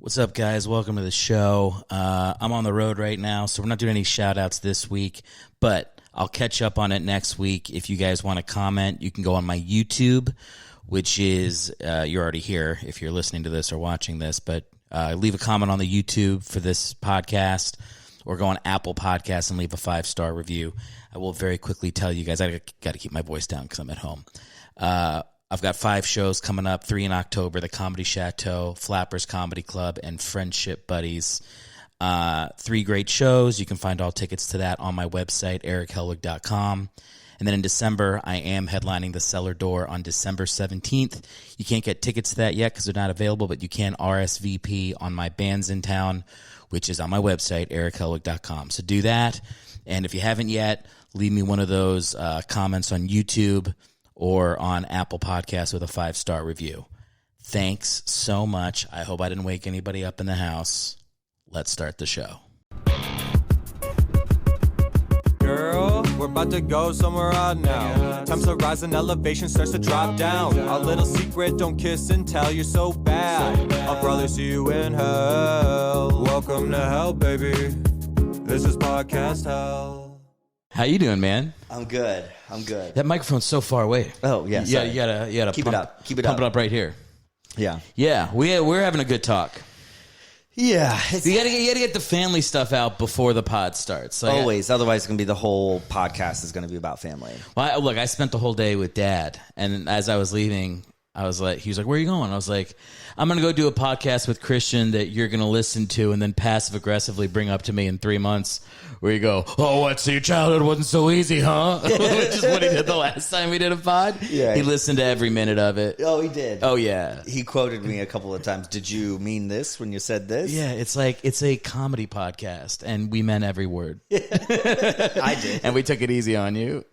What's up, guys? Welcome to the show. I'm on the road right now, so we're not doing any shout-outs this week, but I'll catch up on it next week. If you guys want to comment, you can go on my YouTube, which is, you're already here if you're listening to this or watching this, but leave a comment on the YouTube for this podcast, or go on Apple Podcasts and leave a 5-star review. I will very quickly tell you guys, I got to keep my voice down because I'm at home. I've got 5 shows coming up, 3 in October, the Comedy Chateau, Flappers Comedy Club, and Friendship Buddies. 3 great shows. You can find all tickets to that on my website, erichellwig.com. And then in December, I am headlining the Cellar Door on December 17th. You can't get tickets to that yet because they're not available, but you can RSVP on my Bands in Town, which is on my website, erichellwig.com. So do that. And if you haven't yet, leave me one of those comments on YouTube or on Apple Podcasts with a 5-star review. Thanks so much. I hope I didn't wake anybody up in the house. Let's start the show. Girl, we're about to go somewhere odd now. Times to rise and elevation starts to drop down. Our little secret, don't kiss and tell, you're so bad. I'll probably see you in hell. Welcome to hell, baby. This is Podcast Hell. How you doing, man? I'm good. That microphone's so far away. Oh, yeah. Yeah, you gotta keep pump, it up. Keep it pump up. it up right here. Yeah. Yeah, we're having a good talk. Yeah. You gotta get the family stuff out before the pod starts. Like, Always. Otherwise, it's going to be the whole podcast is going to be about family. Well, look, I spent the whole day with Dad, and as I was leaving, I was like, he was like, "Where are you going?" I was like, "I'm going to go do a podcast with Christian that you're going to listen to and then passive aggressively bring up to me in 3 months, where you go, oh, what? So your childhood wasn't so easy, huh?" Which is what he did the last time we did a pod. Yeah. He listened to every minute of it. Oh, he did. Oh, yeah. He quoted me a couple of times. Did you mean this when you said this? Yeah, it's like, it's a comedy podcast, and we meant every word. I did. And we took it easy on you.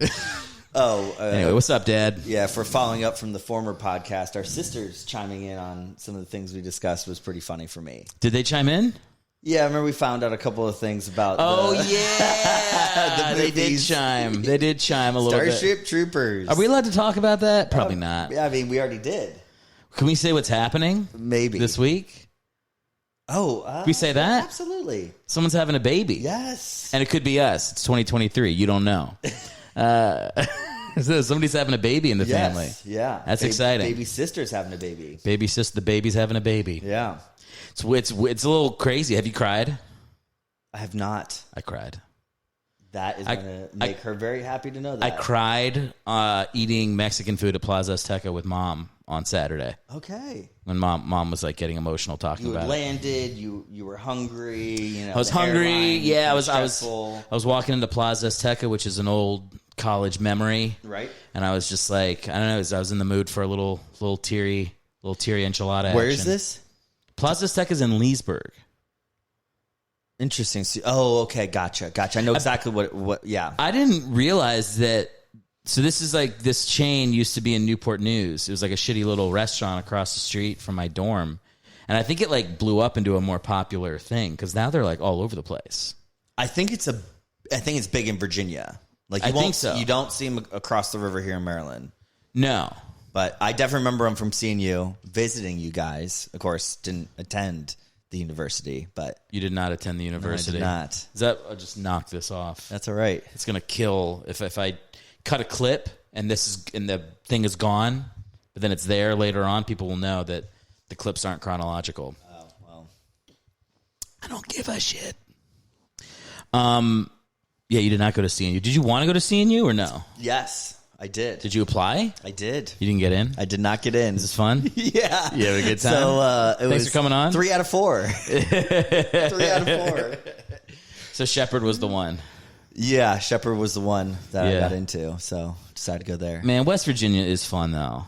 Anyway, what's up, Dad? Yeah, for following up from the former podcast, our sisters chiming in on some of the things we discussed was pretty funny for me. Did they chime in? Yeah, I remember we found out a couple of things about yeah. the They did movies. chime. They did chime a little bit. Starship Troopers. Are we allowed to talk about that? Probably not. Yeah, I mean, we already did. Can we say what's happening Maybe. this week? Oh. Can we say that? Absolutely. Someone's having a baby. Yes. And it could be us. It's 2023. You don't know. So somebody's having a baby in the family. Yeah. That's exciting. Baby sister's having a baby. Baby sister, the baby's having a baby. Yeah. It's a little crazy. Have you cried? I have not. I cried. That is going to make her very happy to know that. I cried eating Mexican food at Plaza Azteca with Mom on Saturday. Okay. When mom was like getting emotional talking You about had it. landed. You were hungry. You know, I was the hungry. airline, Yeah, I was stressful. walking into Plaza Azteca, which is an old college memory. Right. And I was just like, I don't know, I was in the mood for a little teary enchilada. Where action. is this? Plaza Azteca is in Leesburg. Interesting. Oh, okay. Gotcha. I know exactly what. Yeah. I didn't realize that. So this is like, this chain used to be in Newport News. It was like a shitty little restaurant across the street from my dorm. And I think it like blew up into a more popular thing because now they're like all over the place. I think it's big in Virginia. Like I think so. You don't see them across the river here in Maryland. No. But I definitely remember them from seeing you, visiting you guys. Of course, didn't attend the university, but You did not attend the university. No, I did not. Is that, I'll just knock this off. That's all right. It's going to kill if I cut a clip and the thing is gone, but then it's there later on, people will know that the clips aren't chronological. Oh, well. I don't give a shit. Yeah, you did not go to CNU. Did you want to go to CNU or no? Yes, I did. Did you apply? I did. You didn't get in? I did not get in. Is this fun? Yeah. You have a good time? So Thanks for coming on. 3 out of 4. 3 out of 4. So Shepherd was the one. Yeah, Shepherd was the one that Yeah. I got into, so decided to go there. Man, West Virginia is fun though.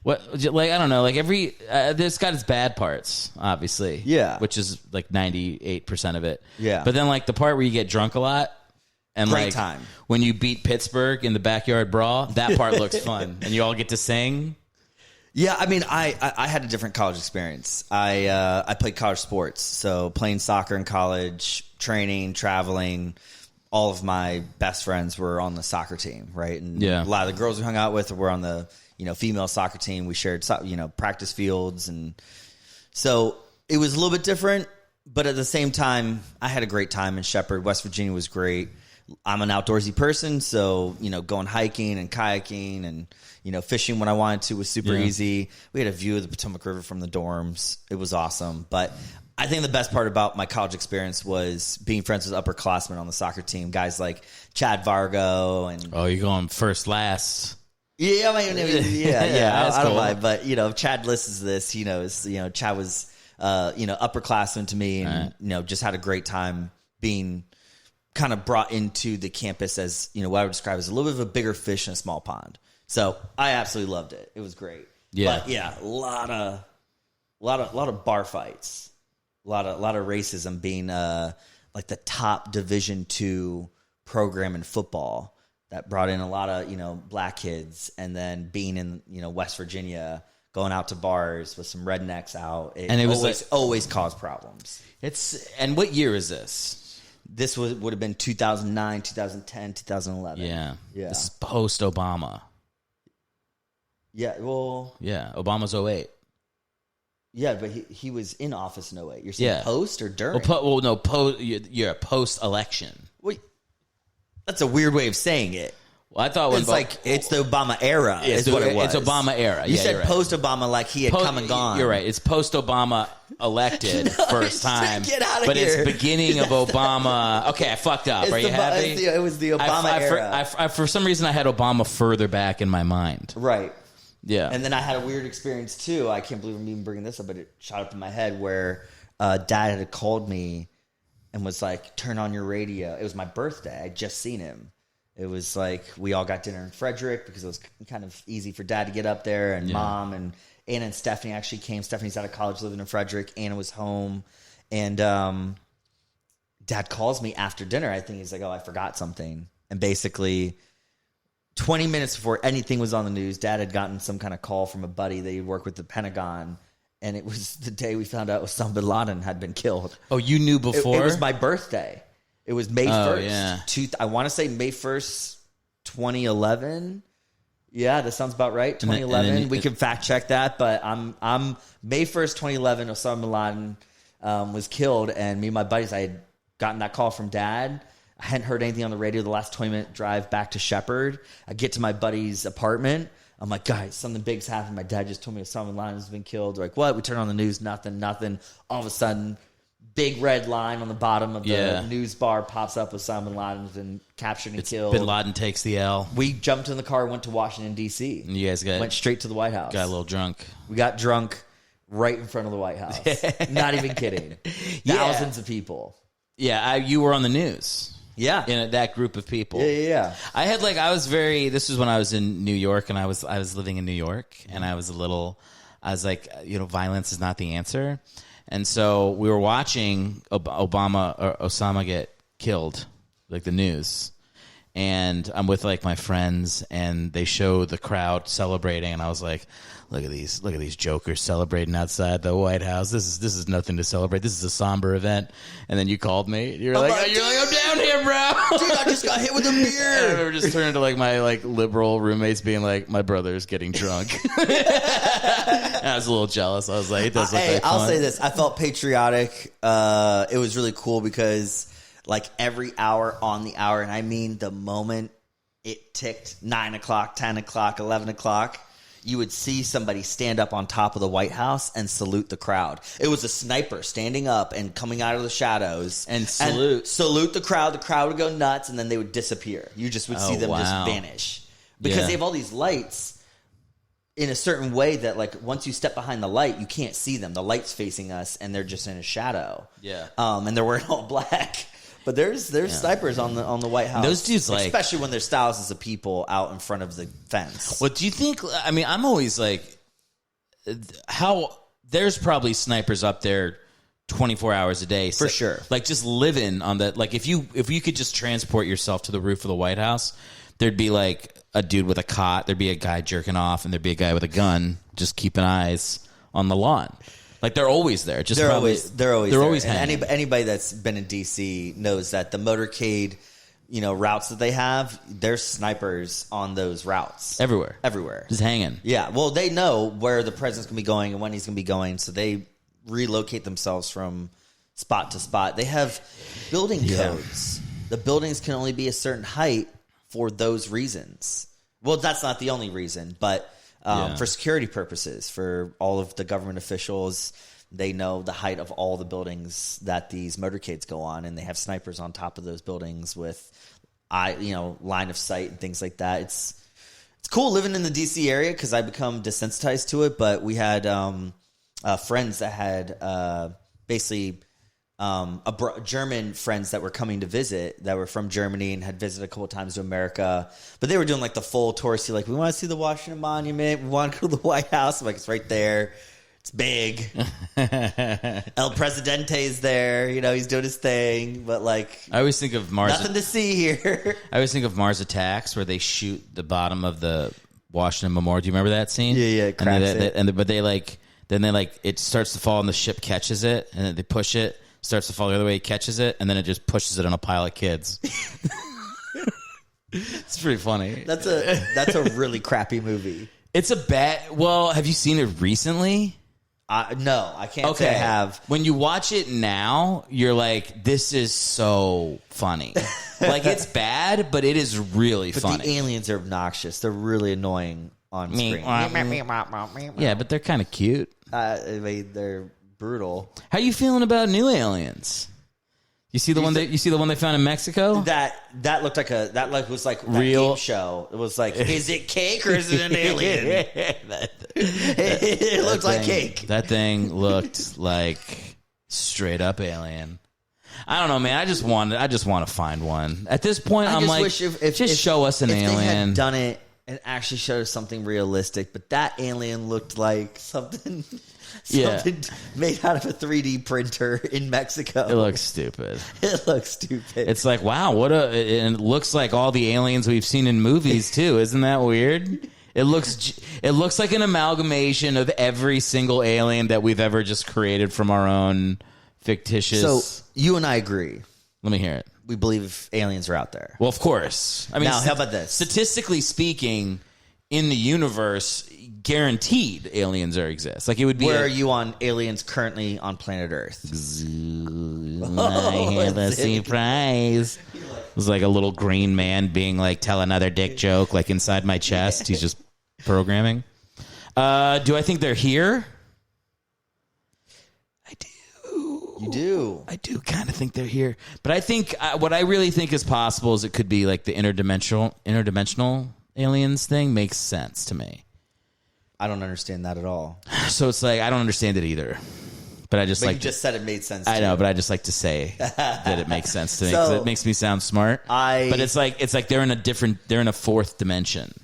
What, like, I don't know, like this got its bad parts, obviously. Yeah. Which is like 98% of it. Yeah. But then like the part where you get drunk a lot and Great like time. when you beat Pittsburgh in the backyard brawl, that part looks fun. And you all get to sing. Yeah, I mean, I had a different college experience. I played college sports, so playing soccer in college, training, traveling. All of my best friends were on the soccer team, right? And Yeah. a lot of the girls we hung out with were on the female soccer team. We shared practice fields, and so it was a little bit different, but at the same time, I had a great time in Shepherd. West Virginia was great. I'm an outdoorsy person, so, going hiking and kayaking and, fishing when I wanted to was super easy. We had a view of the Potomac River from the dorms. It was awesome. But I think the best part about my college experience was being friends with upperclassmen on the soccer team, guys like Chad Vargo and you're going first, last. Yeah, yeah. I don't cool. mind, but if Chad listens to this, he knows. Chad was upperclassman to me, and just had a great time being kind of brought into the campus as what I would describe as a little bit of a bigger fish in a small pond. So I absolutely loved it. It was great. Yeah, but a lot of bar fights, a lot of racism being like the top Division II program in football. That brought in a lot of, black kids, and then being in, West Virginia, going out to bars with some rednecks out. And it was always caused problems. And what year is this? This would have been 2009, 2010, 2011. Yeah. This is post-Obama. Yeah, well. Yeah, Obama's 08. Yeah, but he was in office in 08. You're saying post or during? You're a post-election. Wait. That's a weird way of saying it. Well, I thought it's the Obama era. Is what it was. It's Obama era. You said post Obama, like he had come and gone. You're right. It's post Obama elected first time. Get out of but here. It's beginning of Obama. Okay, I fucked up. Are you happy? It was the Obama era. For some reason, I had Obama further back in my mind. Right. Yeah. And then I had a weird experience too. I can't believe I'm even bringing this up, but it shot up in my head where Dad had called me and was like, "Turn on your radio." It was my birthday. I'd just seen him. It was like we all got dinner in Frederick because it was kind of easy for Dad to get up there, and Mom and Anna and Stephanie actually came. Stephanie's out of college, living in Frederick. Anna was home, and Dad calls me after dinner. I think he's like, "Oh, I forgot something," and basically 20 minutes before anything was on the news, Dad had gotten some kind of call from a buddy that he'd worked with the Pentagon. And it was the day we found out Osama bin Laden had been killed. Oh, you knew before? It was my birthday. It was May 1st. Yeah. I want to say May 1st, 2011. Yeah, that sounds about right. 2011. And then we can fact check that, but I'm May 1st, 2011. Osama bin Laden was killed, and me and my buddies, I had gotten that call from Dad. I hadn't heard anything on the radio. The last 20-minute drive back to Shepherd. I get to my buddy's apartment. I'm like, guys, something big's happened. My dad just told me Osama bin Laden has been killed. They're like, what? We turn on the news, nothing. All of a sudden, big red line on the bottom of the news bar pops up. Osama bin Laden's been captured and killed. Bin Laden takes the L. We jumped in the car, went to Washington, D.C. And you guys went straight to the White House. Got a little drunk. We got drunk right in front of the White House. Not even kidding. Thousands of people. Yeah, you were on the news. Yeah. In that group of people. Yeah. This was when I was in New York, and I was living in New York, and I was like, violence is not the answer. And so we were watching Osama get killed, like the news. And I'm with like my friends, and they show the crowd celebrating, and I was like, look at these jokers celebrating outside the White House. This is nothing to celebrate. This is a somber event. And then you called me. You're like, I'm down here, bro. Dude, I just got hit with a beer. And I remember just turning to like my like liberal roommates, being like, my brother's getting drunk. And I was a little jealous. I was like, it does look like I'll fun. say this. I felt patriotic. It was really cool because like every hour on the hour, and I mean the moment it ticked 9 o'clock, 10 o'clock, 11 o'clock, you would see somebody stand up on top of the White House and salute the crowd. It was a sniper standing up and coming out of the shadows. And salute the crowd. The crowd would go nuts, and then they would disappear. You just would see them just vanish. Because they have all these lights in a certain way that, like, once you step behind the light, you can't see them. The light's facing us, and they're just in a shadow. Yeah. And they're wearing all black. But there's snipers on the White House. Those dudes, like, especially when there's thousands of people out in front of the fence. What do you think? I mean, I'm always like, how there's probably snipers up there 24 hours a day for sure. Like just living on that. Like if you could just transport yourself to the roof of the White House, there'd be like a dude with a cot, there'd be a guy jerking off, and there'd be a guy with a gun just keeping eyes on the lawn. Like they're always there. They're always hanging. Anybody that's been in DC knows that the motorcade, routes that they have, there's snipers on those routes everywhere, just hanging. Yeah, well, they know where the president's gonna be going and when he's gonna be going, so they relocate themselves from spot to spot. They have building codes. The buildings can only be a certain height for those reasons. Well, that's not the only reason, but for security purposes, for all of the government officials, they know the height of all the buildings that these motorcades go on, and they have snipers on top of those buildings with line of sight and things like that. It's cool living in the DC area because I become desensitized to it, but we had friends that had basically German friends that were coming to visit that were from Germany and had visited a couple times to America, but they were doing like the full touristy, like, we want to see the Washington Monument, we want to go to the White House. I'm like, it's right there. It's big. El Presidente's there. He's doing his thing, but like, I always think of Mars. Nothing to see here. I always think of Mars Attacks, where they shoot the bottom of the Washington Memorial. Do you remember that scene? Yeah, it cracks it starts to fall and the ship catches it, and then they push it. Starts to fall the other way, catches it, and then it just pushes it on a pile of kids. It's pretty funny. That's a really crappy movie. It's a bad. Well, have you seen it recently? No, I can't say I have. When you watch it now, you're like, this is so funny. Like, it's bad, but it is really funny. The aliens are obnoxious. They're really annoying on screen. Yeah, but they're kind of cute. They're brutal. How you feeling about new aliens? You see the one they found in Mexico? That looked like was like that real game show. It was like, is it cake or is it an alien? It looked like cake. That thing looked like straight up alien. I don't know, man. I just want to find one. At this point, I'm like, show us an alien. They had done it and actually showed us something realistic, but that alien looked like something made out of a 3D printer in Mexico. It looks stupid. It's like, wow, and it looks like all the aliens we've seen in movies too. Isn't that weird? It looks like an amalgamation of every single alien that we've ever just created from our own fictitious. So you and I agree. Let me hear it. We believe aliens are out there. Well, of course. I mean, now, how about this? Statistically speaking, in the universe, guaranteed aliens exist. Like, it would be. Where are you on aliens currently on planet Earth? I have a surprise. It was like a little green man being like, tell another dick joke, like inside my chest. He's just programming. Do I think they're here? I do. You do? I do kind of think they're here. But I think what I really think is possible is it could be like the interdimensional aliens thing makes sense to me. I don't understand that at all. So it's like, I don't understand it either. But I just you just said it made sense. I know, but I just like to say that it makes sense to me because it makes me sound smart. But it's like they're in a fourth dimension.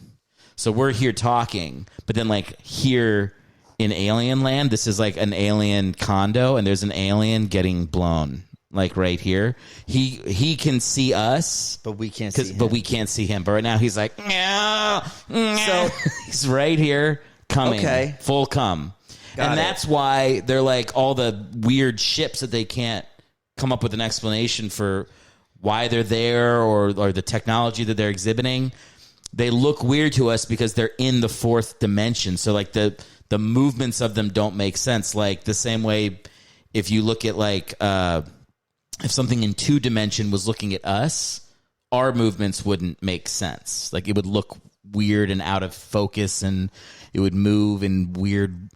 So we're here talking, but then like here in alien land, this is like an alien condo, and there's an alien getting blown. Like right here, he can see us, but we can't see him. But we can't see him. But right now he's like, so he's right here coming, full come. And that's why they're like all the weird ships that they can't come up with an explanation for why they're there or the technology that they're exhibiting. They look weird to us because they're in the fourth dimension. So like the movements of them don't make sense. Like the same way if you look at like if something in 2 dimension was looking at us, our movements wouldn't make sense. Like it would look weird and out of focus, and it would move in weird,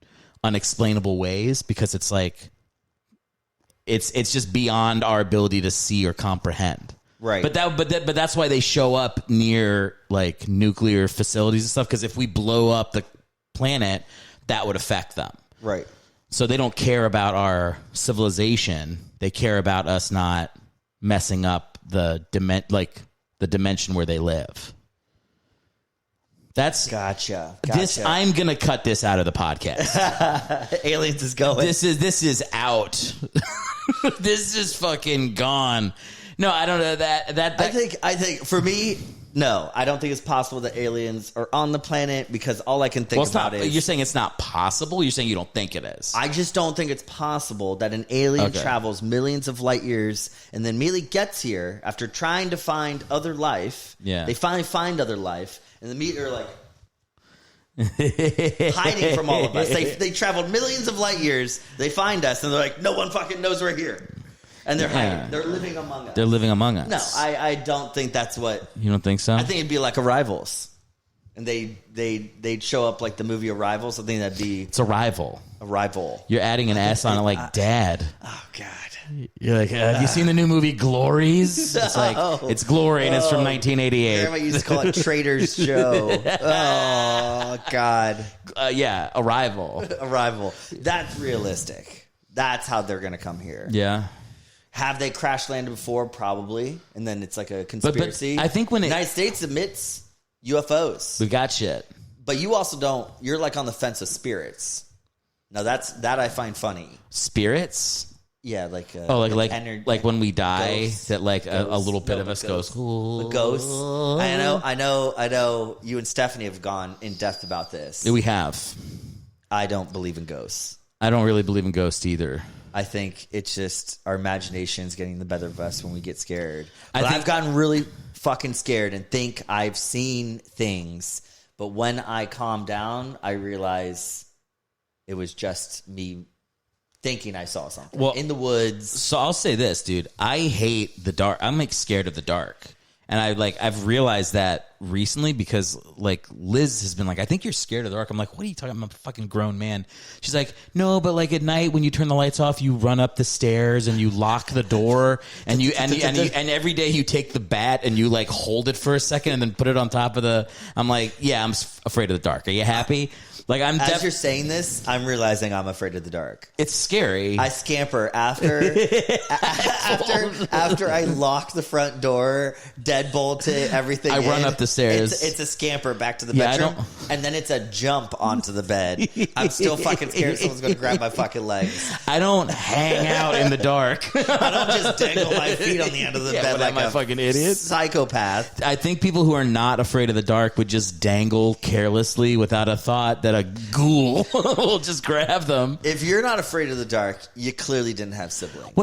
unexplainable ways because it's like it's just beyond our ability to see or comprehend. Right. But that's why they show up near like nuclear facilities and stuff, because if we blow up the planet, that would affect them. Right. So they don't care about our civilization. They care about us not messing up the dimension where they live. That's gotcha. This I'm gonna cut this out of the podcast. Aliens is going. This is out. This is fucking gone. No, I don't know that. I think for me, no, I don't think it's possible that aliens are on the planet, because all I can think about is... You're saying it's not possible? You're saying you don't think it is? I just don't think it's possible that an alien travels millions of light years and then immediately gets here after trying to find other life. Yeah. They finally find other life, and the meet are like... hiding from all of us. They traveled millions of light years. They find us, and they're like, no one fucking knows we're here. And they're hiding. They're living among us. They're living among us. No, I don't think that's what... You don't think so? I think it'd be like Arrivals. And they'd show up like the movie Arrivals. I think that'd be... It's Arrival. Arrival. You're adding an S on it like Dad. Oh, God. You're like, have you seen the new movie Glories? It's like, it's Glory, and it's from 1988. Everybody used to call it Trader's Joe. Oh, God. Yeah, Arrival. Arrival. That's realistic. That's how they're going to come here. Yeah. Have they crash landed before? Probably. And then it's like a conspiracy. But I think when the United States admits UFOs. We got shit. But you also don't. You're like on the fence of spirits. Now that I find funny. Spirits? Yeah, like like when we die, ghosts. that like a little bit of us ghosts. goes. The ghosts. I know. You and Stephanie have gone in depth about this. We have. I don't believe in ghosts. I don't really believe in ghosts either. I think it's just our imagination's getting the better of us when we get scared. But I've gotten really fucking scared and think I've seen things. But when I calm down, I realize it was just me thinking I saw something in the woods. So I'll say this, dude. I hate the dark. I'm like scared of the dark. And I've realized that recently because like Liz has been like, I think you're scared of the dark. I'm like, what are you talking about? I'm a fucking grown man. She's like, no, but like at night when you turn the lights off, you run up the stairs and you lock the door and and every day you take the bat and you like hold it for a second and then put it on top of the. I'm like, yeah, I'm afraid of the dark. Are you happy? Like as you're saying this, I'm realizing I'm afraid of the dark. It's scary. I scamper after I lock the front door, deadbolt it, everything. I run up the stairs. It's a scamper back to the bedroom, and then it's a jump onto the bed. I'm still fucking scared someone's going to grab my fucking legs. I don't hang out in the dark. I don't just dangle my feet on the end of the bed like a fucking idiot, psychopath. I think people who are not afraid of the dark would just dangle carelessly without a thought that a ghoul will just grab them. If you're not afraid of the dark, you clearly didn't have siblings.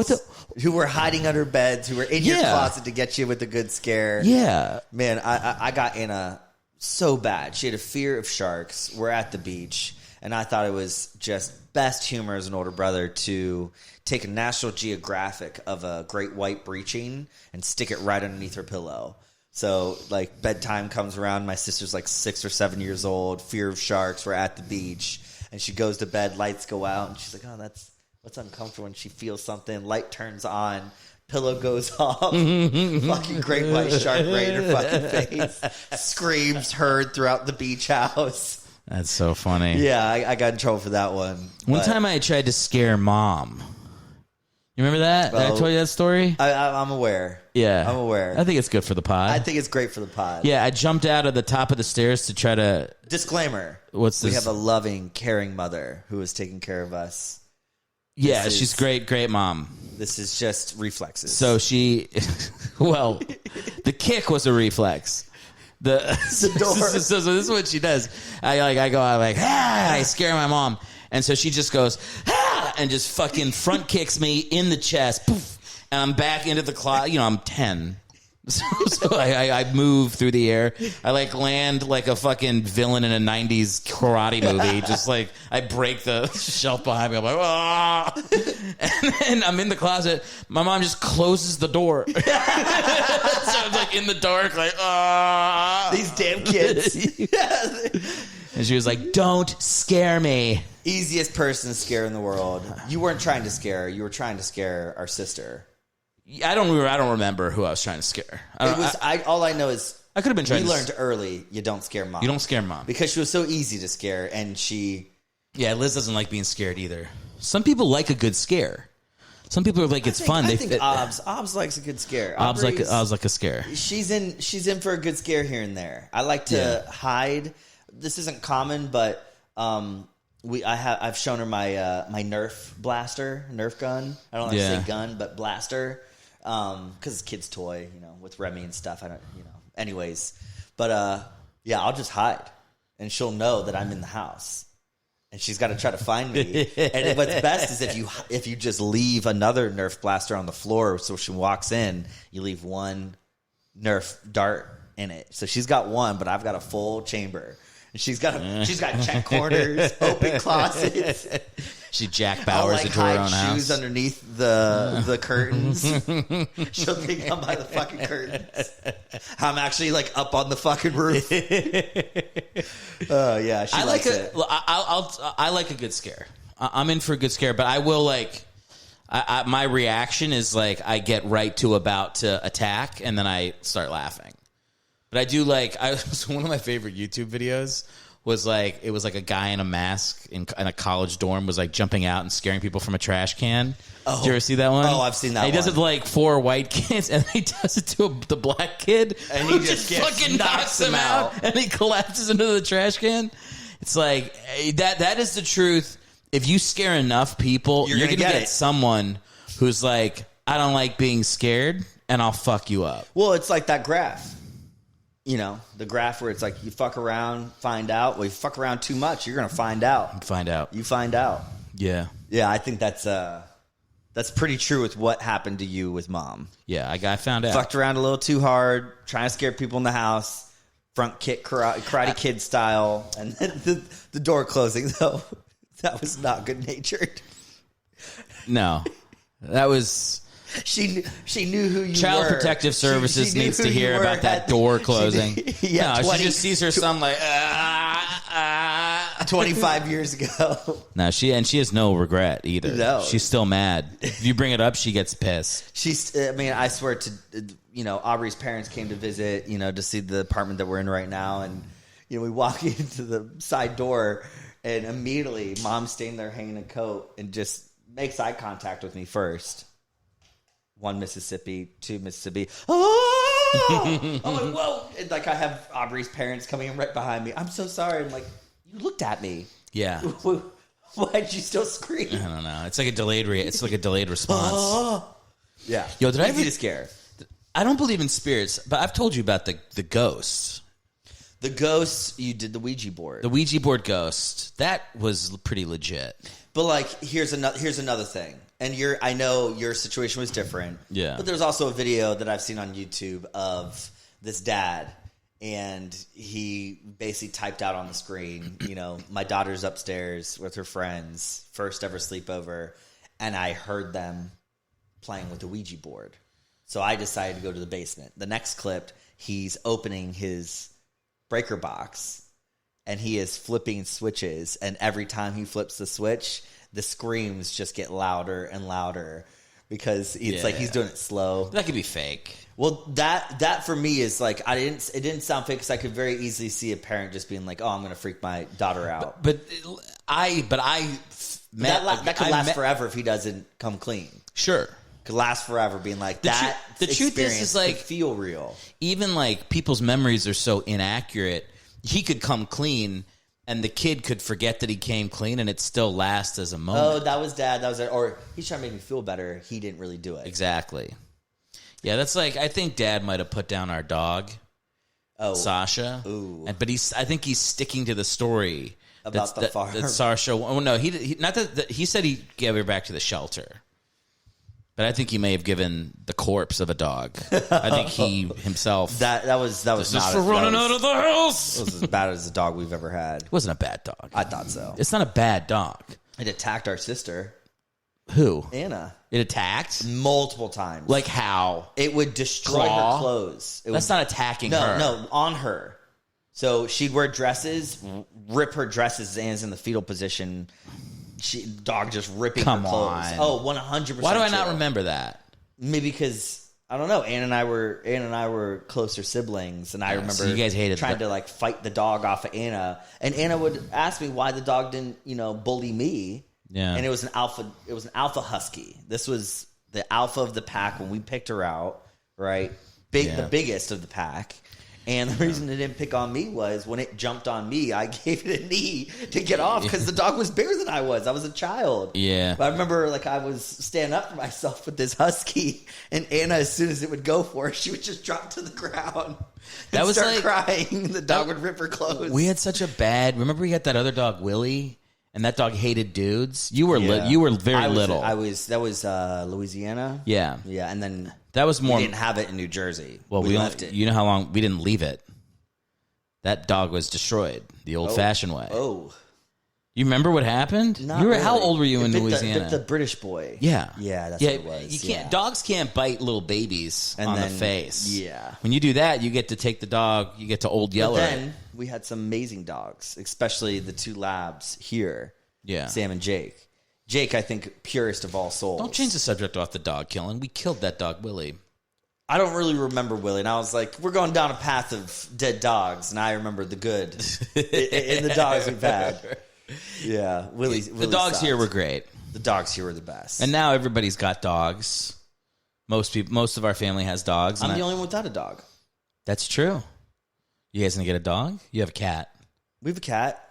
Who were hiding under beds, who were in your closet to get you with a good scare. Yeah. Man, I got Anna so bad. She had a fear of sharks. We're at the beach, and I thought it was just best humor as an older brother to take a National Geographic of a great white breaching and stick it right underneath her pillow. So, like, bedtime comes around. My sister's, like, 6 or 7 years old. Fear of sharks. We're at the beach. And she goes to bed. Lights go out. And she's like, oh, that's uncomfortable. When she feels something. Light turns on. Pillow goes off. Fucking great white shark right in her fucking face. Screams heard throughout the beach house. That's so funny. Yeah, I got in trouble for that one. One time I tried to scare Mom. You remember that? Did I told you that story? I'm aware. Yeah. I'm aware. I think it's good for the pod. I think it's great for the pod. Yeah, I jumped out of the top of the stairs to try to... Disclaimer. What's this? We have a loving, caring mother who is taking care of us. Yeah, she's great mom. This is just reflexes. So she... Well, the kick was a reflex. The door. So this is what she does. I scare my mom. And so she just goes, and just fucking front kicks me in the chest. Poof, and I'm back into the closet. You know, I'm 10. So I move through the air. I like land like a fucking villain in a 90s karate movie. Just like I break the shelf behind me. I'm like, ah. And then I'm in the closet. My mom just closes the door. So I'm like in the dark, like, ah. These damn kids. And she was like, don't scare me. Easiest person to scare in the world. You weren't trying to scare her. You were trying to scare our sister. I don't remember who I was trying to scare. All I know is I could have been trying. We learned early you don't scare mom. You don't scare mom because she was so easy to scare, and she. Yeah, Liz doesn't like being scared either. Some people like a good scare. Some people are like it's fun. I think Obs likes a good scare. Obs like a scare. She's in for a good scare here and there. I like to hide. This isn't common, but I've shown her my my Nerf gun. I don't like to say gun, but blaster, because it's a kid's toy, with Remy and stuff. I don't, anyways, but I'll just hide, and she'll know that I'm in the house, and she's got to try to find me. And what's best is if you just leave another Nerf blaster on the floor, so she walks in, you leave one Nerf dart in it. So she's got one, but I've got a full chamber. She's got check corners, open closets. She Jack Bauer's into her own house. Shoes underneath the curtains. She'll think I'm by the fucking curtains. I'm actually like up on the fucking roof. Yeah, she likes it. I like a good scare. I'm in for a good scare, but I will like. My reaction is like I get right to about to attack, and then I start laughing. But I do like. One of my favorite YouTube videos was like it was like a guy in a mask in a college dorm was like jumping out and scaring people from a trash can. Oh. Did you ever see that one? Oh, I've seen that one. He does it to like 4 white kids, and he does it to the black kid, and he just fucking knocks him out, and he collapses into the trash can. It's like that is the truth. If you scare enough people, you're gonna get someone who's like, I don't like being scared, and I'll fuck you up. Well, it's like that graph. You know, the graph where it's like you fuck around, find out. Well, you fuck around too much, you're going to find out. You find out. Yeah. Yeah, I think that's pretty true with what happened to you with Mom. Yeah, I found out. Fucked around a little too hard, trying to scare people in the house, front kick karate Kid style, and then the door closing, though. That was not good natured. No. That was... She knew who you Child were. Protective Services needs to hear about that door closing. She just sees her son like 25 years ago. No, she has no regret either. No. She's still mad. If you bring it up, she gets pissed. I swear to Aubrey's parents came to visit, to see the apartment that we're in right now, and we walk into the side door, and immediately Mom's standing there hanging a coat and just makes eye contact with me first. 1 Mississippi, 2 Mississippi. Oh! I'm like, whoa! And like I have Aubrey's parents coming in right behind me. I'm so sorry. I'm like, you looked at me. Yeah. Why'd you still scream? I don't know. It's like a delayed response. Yeah. Yo, did I ever get a scare? I don't believe in spirits, but I've told you about the ghosts. The ghosts, you did the Ouija board. The Ouija board ghost. That was pretty legit. But like, here's another thing. And I know your situation was different. Yeah. But there's also a video that I've seen on YouTube of this dad, and he basically typed out on the screen, my daughter's upstairs with her friends, first ever sleepover, and I heard them playing with the Ouija board. So I decided to go to the basement. The next clip, he's opening his breaker box, and he is flipping switches, and every time he flips the switch, the screams just get louder and louder because it's like he's doing it slow. That could be fake. Well, that for me is like it didn't sound fake because I could very easily see a parent just being like, "Oh, I'm going to freak my daughter out." That could last forever if he doesn't come clean. Sure, could last forever being like that. The truth is like feel real. Even like people's memories are so inaccurate. He could come clean. And the kid could forget that he came clean, and it still lasts as a moment. Oh, that was Dad. Or he's trying to make me feel better. He didn't really do it. Exactly. Yeah, that's like I think Dad might have put down our dog, Sasha. Ooh. But I think he's sticking to the story about the farm. That Sasha. Oh no, he not that he said he gave her back to the shelter. But I think he may have given the corpse of a dog. I think he himself. That was this not is for running out of the house. It was as bad as a dog we've ever had. It wasn't a bad dog. I thought so. It's not a bad dog. It attacked our sister. Who? Anna. It attacked multiple times. Like how? It would destroy her clothes. That's not attacking her. No, on her. So she'd wear dresses, rip her dresses, Anna's in the fetal position. Dog just ripping her clothes. Oh, 100%. Why do I not remember that? Maybe because I don't know. Anna and I were closer siblings, and I remember so you guys hated trying to like fight the dog off of Anna, and Anna would ask me why the dog didn't bully me. Yeah, and it was an alpha husky. This was the alpha of the pack when we picked her out, right? The biggest of the pack. And the reason it didn't pick on me was when it jumped on me, I gave it a knee to get off because the dog was bigger than I was. I was a child. Yeah. But I remember I was standing up for myself with this husky, and Anna, as soon as it would go for her, she would just drop to the ground and start crying. The dog would rip her clothes. We had such a bad... Remember we had that other dog, Willie? And that dog hated dudes. You were very little. That was Louisiana. Yeah. Yeah, and then... That was more. We didn't have it in New Jersey. Well, we left it. You know how long we didn't leave it? that dog was destroyed the old-fashioned way. Oh. You remember what happened? Not really. How old were you in Louisiana? The British boy. Yeah. Yeah, that's what it was. You can't. Dogs can't bite little babies on the face. Yeah. When you do that, you get to take the dog. You get to Old Yeller. But then we had some amazing dogs, especially the 2 labs here. Yeah. Sam and Jake. Jake, I think, purest of all souls. Don't change the subject off the dog killing. We killed that dog, Willie. I don't really remember Willie, and I was like, we're going down a path of dead dogs, and I remember the good in the dogs we've had. Yeah, The dogs here were great. The dogs here were the best. And now everybody's got dogs. Most of our family has dogs. I'm the only one without a dog. That's true. You guys gonna get a dog? You have a cat. We have a cat.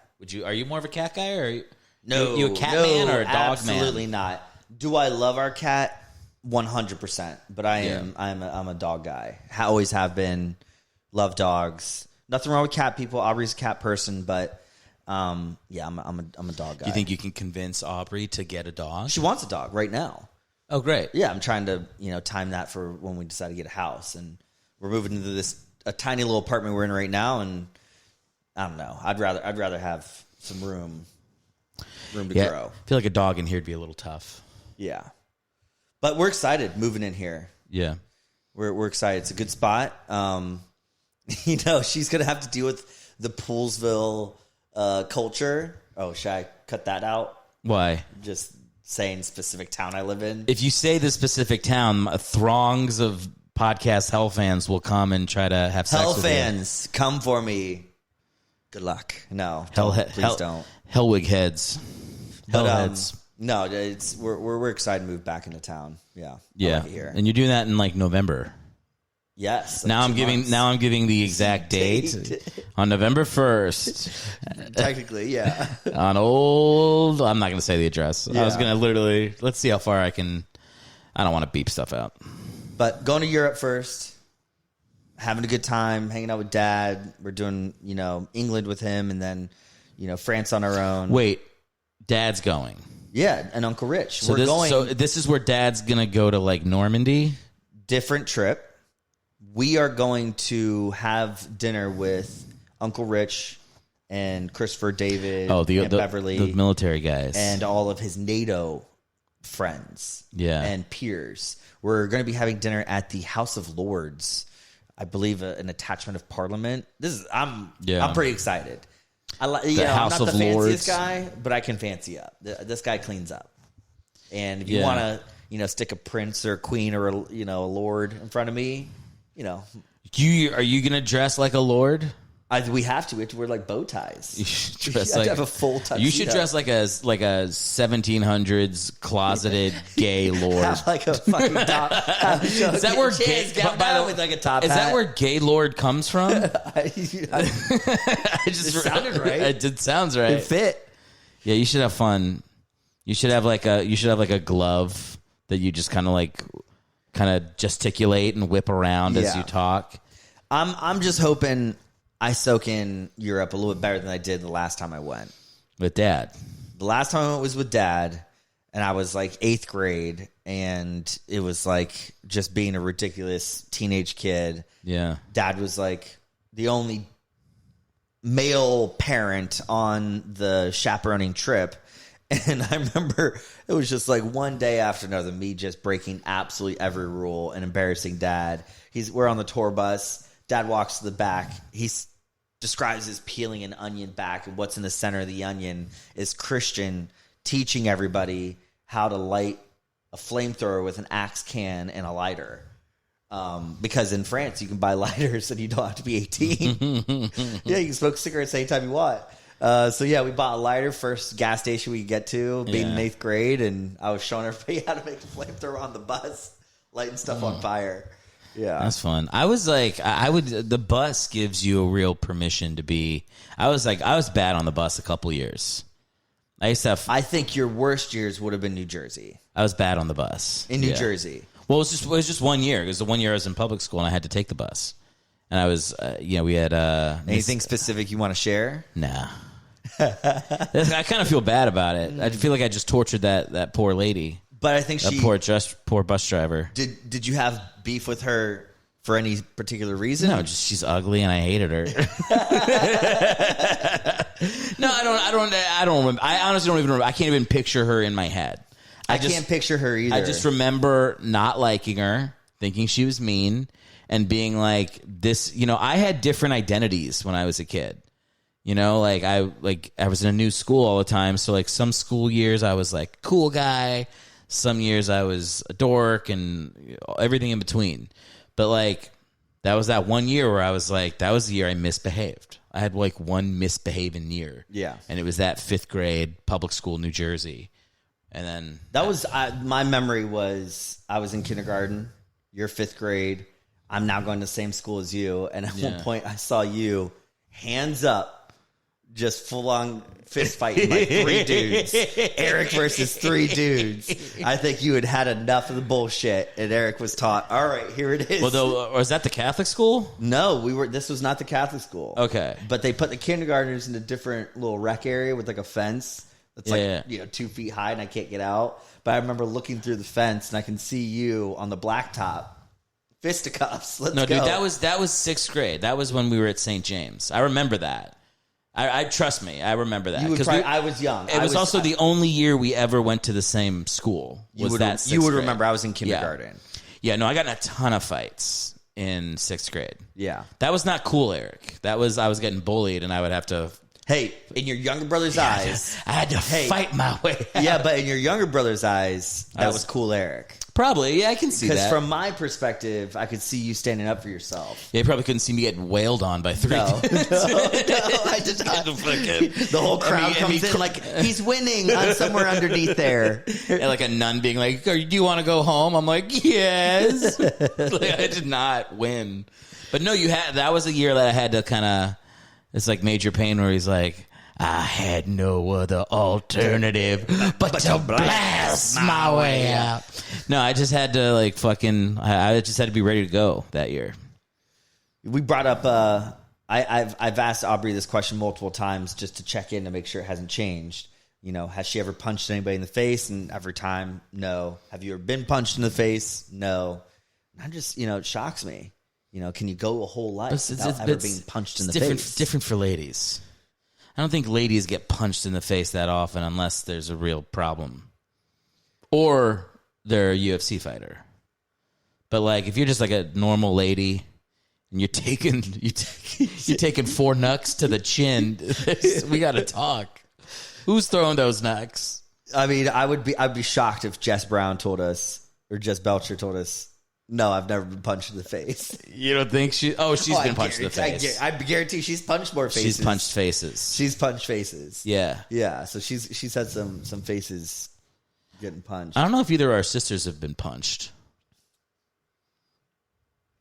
Are you more of a cat guy, or No, you a cat man or a dog man? Absolutely not. Do I love our cat? 100%. But I'm a dog guy. Always have been. Love dogs. Nothing wrong with cat people. Aubrey's a cat person, but I'm a dog guy. You think you can convince Aubrey to get a dog? She wants a dog right now. Oh, great. Yeah, I'm trying to time that for when we decide to get a house, and we're moving into a tiny little apartment we're in right now, and I don't know. I'd rather have some room to grow. I feel like a dog in here would be a little tough. Yeah, but we're excited moving in here. Yeah, we're excited. It's a good spot. She's gonna have to deal with the Poolsville culture. Oh, should I cut that out? Why? Just saying specific town I live in. If you say the specific town, throngs of podcast Hell fans will come and try to have sex Hell with fans, come for me. Good luck. No, please don't. Hellwig heads. Hell But, heads. No, we're excited to move back into town. Yeah, I like it here. And you're doing that in like November. Yes. Like Now 2 months. I'm giving the exact date on November 1st. Technically, yeah. On old, I'm not going to say the address. I was Yeah. going to literally, let's see how far I can. I don't want to beep stuff out. But going to Europe first, having a good time, hanging out with Dad. We're doing, England with him, and then, France on our own. Wait, Dad's going. Yeah, and Uncle Rich. So this is where Dad's going to go to like Normandy. Different trip. We are going to have dinner with Uncle Rich and Christopher, David, and Beverly, the military guys, and all of his NATO friends, and peers. We're going to be having dinner at the House of Lords, I believe, an attachment of Parliament. I'm pretty excited. I'm not the fanciest guy, but I can fancy up. This guy cleans up, and if you want to, stick a prince or a queen or a lord in front of me. Are you gonna dress like a lord? We have to. We have to wear like bow ties. You should dress have to have a full tuxedo. You should dress like a 1700s closeted gay lord. Have like a fucking top. Is that where gay? By the way, with like a top is hat. that where gay lord comes from? It sounded right. It sounds right. It fit. Yeah, you should have fun. You should have like a glove that you just kind of gesticulate and whip around as you talk. I'm just hoping I soak in Europe a little bit better than I did the last time I went. With Dad. The last time I went was with Dad, and I was like 8th grade, and it was like just being a ridiculous teenage kid. Yeah. Dad was like the only male parent on the chaperoning trip. And I remember it was just like one day after another, me just breaking absolutely every rule and embarrassing Dad. We're on the tour bus. Dad walks to the back. He describes as peeling an onion back, and what's in the center of the onion is Christian teaching everybody how to light a flamethrower with an axe can and a lighter. Because in France, you can buy lighters and you don't have to be 18. Yeah, you can smoke cigarettes anytime you want. We bought a lighter, first gas station we could get to, being in 8th grade, and I was showing everybody how to make a flamethrower on the bus, lighting stuff on fire. Yeah. That's fun. I was like, the bus gives you a real permission to be, I was bad on the bus a couple years. I think your worst years would have been New Jersey. I was bad on the bus. In New Jersey. Well, it was just 1 year. It was the 1 year I was in public school and I had to take the bus. And I was, we had, anything specific you want to share? Nah. I kind of feel bad about it. I feel like I just tortured that poor lady. But I think poor bus driver. Did you have beef with her for any particular reason? No, just she's ugly and I hated her. No, I don't remember. I honestly don't even remember. I can't even picture her in my head. I can't picture her either. I just remember not liking her, thinking she was mean, and being like this. You know, I had different identities when I was a kid. You know, like I was in a new school all the time. So like some school years I was like cool guy. Some years I was a dork and everything in between. But like that was that one year where I was like, that was the year I misbehaved. I had like one misbehaving year. Yeah. And it was that 5th grade public school, New Jersey. And then that was my memory was I was in kindergarten, you're 5th grade. I'm now going to the same school as you. And at one point I saw you hands up, just full on fist fighting like 3 dudes. Eric versus 3 dudes. I think you had enough of the bullshit, and Eric was taught, all right, here it is. Well, was that the Catholic school? No, this was not the Catholic school. Okay. But they put the kindergartners in a different little rec area with like a fence that's 2 feet high, and I can't get out. But I remember looking through the fence, and I can see you on the blacktop. Fisticuffs. Let's go. No, dude, that was 6th grade. That was when we were at St. James. I remember that. I trust me. I remember that because I was young. It was also the only year we ever went to the same school. You would remember. I was in kindergarten. Yeah. No, I got in a ton of fights in 6th grade. Yeah, that was not cool, Eric. I was getting bullied, and I would have to. Hey, in your younger brother's eyes, I had to fight my way out. Yeah, but in your younger brother's eyes, that was cool, Eric. Probably, yeah, I can see that. Because from my perspective, I could see you standing up for yourself. Yeah, you probably couldn't see me getting wailed on by 3 No, I did not. The whole crowd comes in like, he's winning somewhere underneath there. And like a nun being like, do you want to go home? I'm like, yes. Like, I did not win. But no, that was a year that I had to kind of, it's like Major Payne where he's like, I had no other alternative but to blast my way out. No, I just had to like I just had to be ready to go that year. We brought up, I've asked Aubrey this question multiple times just to check in to make sure it hasn't changed. You know, has she ever punched anybody in the face? And every time, no. Have you ever been punched in the face? No. And it shocks me. You know, can you go a whole life without ever being punched in the face? Different for ladies. I don't think ladies get punched in the face that often unless there's a real problem. Or they're a UFC fighter. But like if you're just like a normal lady and you're taking 4 knucks to the chin, we got to talk. Who's throwing those knucks? I mean, I'd be shocked if Jess Brown told us or Jess Belcher told us, no, I've never been punched in the face. You don't think she's been punched in the face. I guarantee she's punched more faces. She's punched faces. She's punched faces. Yeah. Yeah, so she's had some faces getting punched. I don't know if either of our sisters have been punched.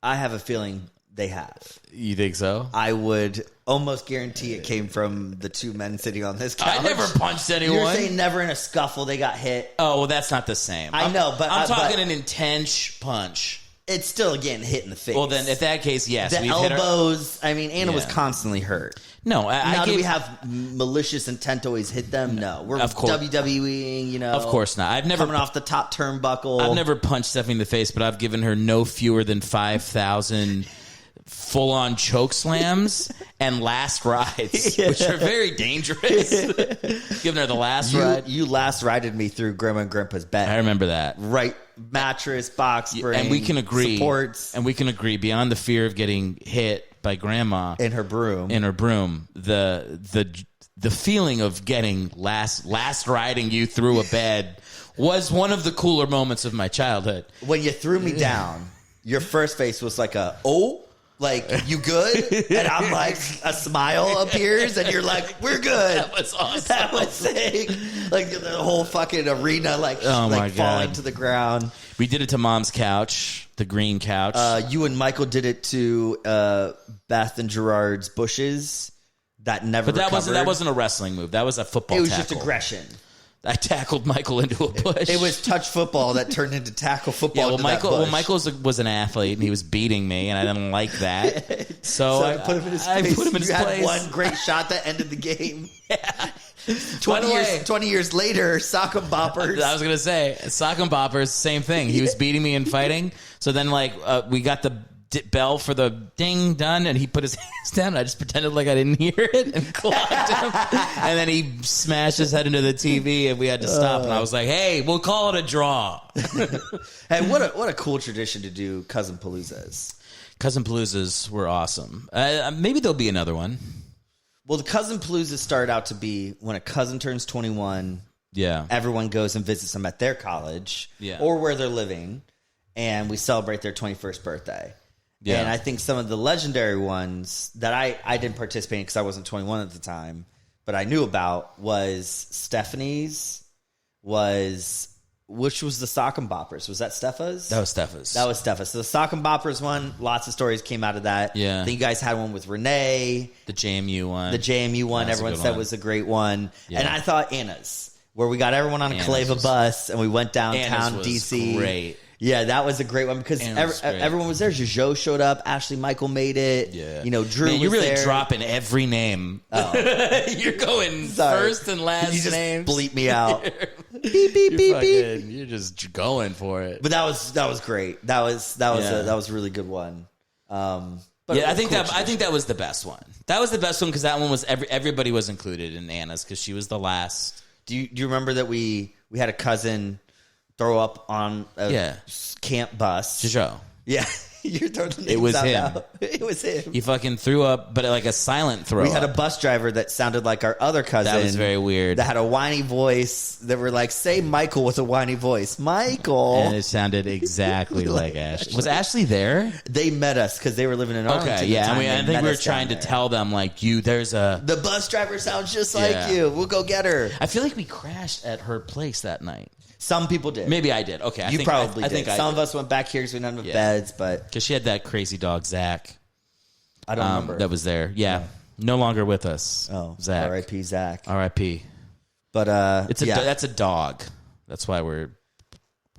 I have a feeling they have. You think so? I would almost guarantee it came from the 2 men sitting on this couch. I never punched anyone. You're saying never in a scuffle they got hit. Oh, well, that's not the same. I know, but I'm talking an intense punch. It's still getting hit in the face. Well, then, if that case, yes. The elbows. I mean, Anna was constantly hurt. No, do we have malicious intent to always hit them? No, we're of course. WWEing. You know, of course not. I've never coming off the top turnbuckle. I've never punched Stephanie in the face, but I've given her no fewer than 5,000 full-on choke slams and last rides, which are very dangerous. Giving her the last ride. You last rided me through Grandma and Grandpa's bed. I remember that. Right, mattress, box spring, and we can agree. Supports. And we can agree beyond the fear of getting hit by Grandma in her broom. The feeling of getting last riding you through a bed was one of the cooler moments of my childhood. When you threw me down, your first face was like like, you good? And I'm like, a smile appears, and you're like, we're good. That was awesome. That was sick. Like, the whole fucking arena, falling to the ground. We did it to Mom's couch, the green couch. You and Michael did it to Beth and Gerard's bushes. That never recovered. That wasn't a wrestling move. That was a football tackle. It was just aggression. I tackled Michael into a bush. It was touch football that turned into tackle football. Yeah, Michael was an athlete and he was beating me, and I didn't like that. So I put him in his place. I put him in his place. You had one great shot that ended the game. Yeah. 20 years later, sock 'em boppers. I was going to say, sock 'em boppers, same thing. He was beating me and fighting. So then, we got the bell for the ding done, and he put his hands down, and I just pretended like I didn't hear it and clocked him. And then he smashed his head into the TV, and we had to stop. And I was like, hey, we'll call it a draw. Hey, what a cool tradition to do Cousin Paloozas. Cousin Paloozas were awesome. Maybe there'll be another one. Well, the Cousin Paloozas started out to be when a cousin turns 21. Yeah. Everyone goes and visits them at their college or where they're living, and we celebrate their 21st birthday. Yeah. And I think some of the legendary ones that I didn't participate in because I wasn't 21 at the time, but I knew about was Stephanie's, which was the Sock and Boppers. Was that Steffa's? That was Steffa's. That was Steffa's. So the Sock and Boppers one, lots of stories came out of that. Yeah. Then you guys had one with Renee. The JMU one. The JMU one, everyone said was a great one. Yeah. And I thought Anna's, where we got everyone on a Kaleva bus and we went downtown DC. Great. Yeah, that was a great one because everyone was there. Jojo showed up. Ashley Michael made it. Yeah. You know, Drew was you're really there. dropping every name. Oh. You're going first and last you just names. Bleep me out. Beep, beep, beep, beep. You're just going for it. But that was great. That was a really good one. But yeah, I think that was the best one. That was the best one because that one was everybody was included in Anna's because she was the last. Do you remember that we had a cousin throw up on a camp bus? Jojo. Yeah. You're throwing the names it was out him. Now. It was him. He fucking threw up, but like a silent throw. We had a bus driver that sounded like our other cousin. That was very weird. That had a whiny voice. That were like, say Michael with a whiny voice. Michael. And it sounded exactly like Ashley. Was Ashley there? They met us because they were living in Arlington. Okay, yeah. I think we were trying to tell them, like, the bus driver sounds just like you. We'll go get her. I feel like we crashed at her place that night. Some people did. Maybe I did. Okay, you probably did. Some of us went back here because we didn't have beds, but because she had that crazy dog Zach. I don't remember that was there. Yeah, no longer with us. Oh, Zach. R.I.P. Zach. R.I.P. But that's a dog. That's why we're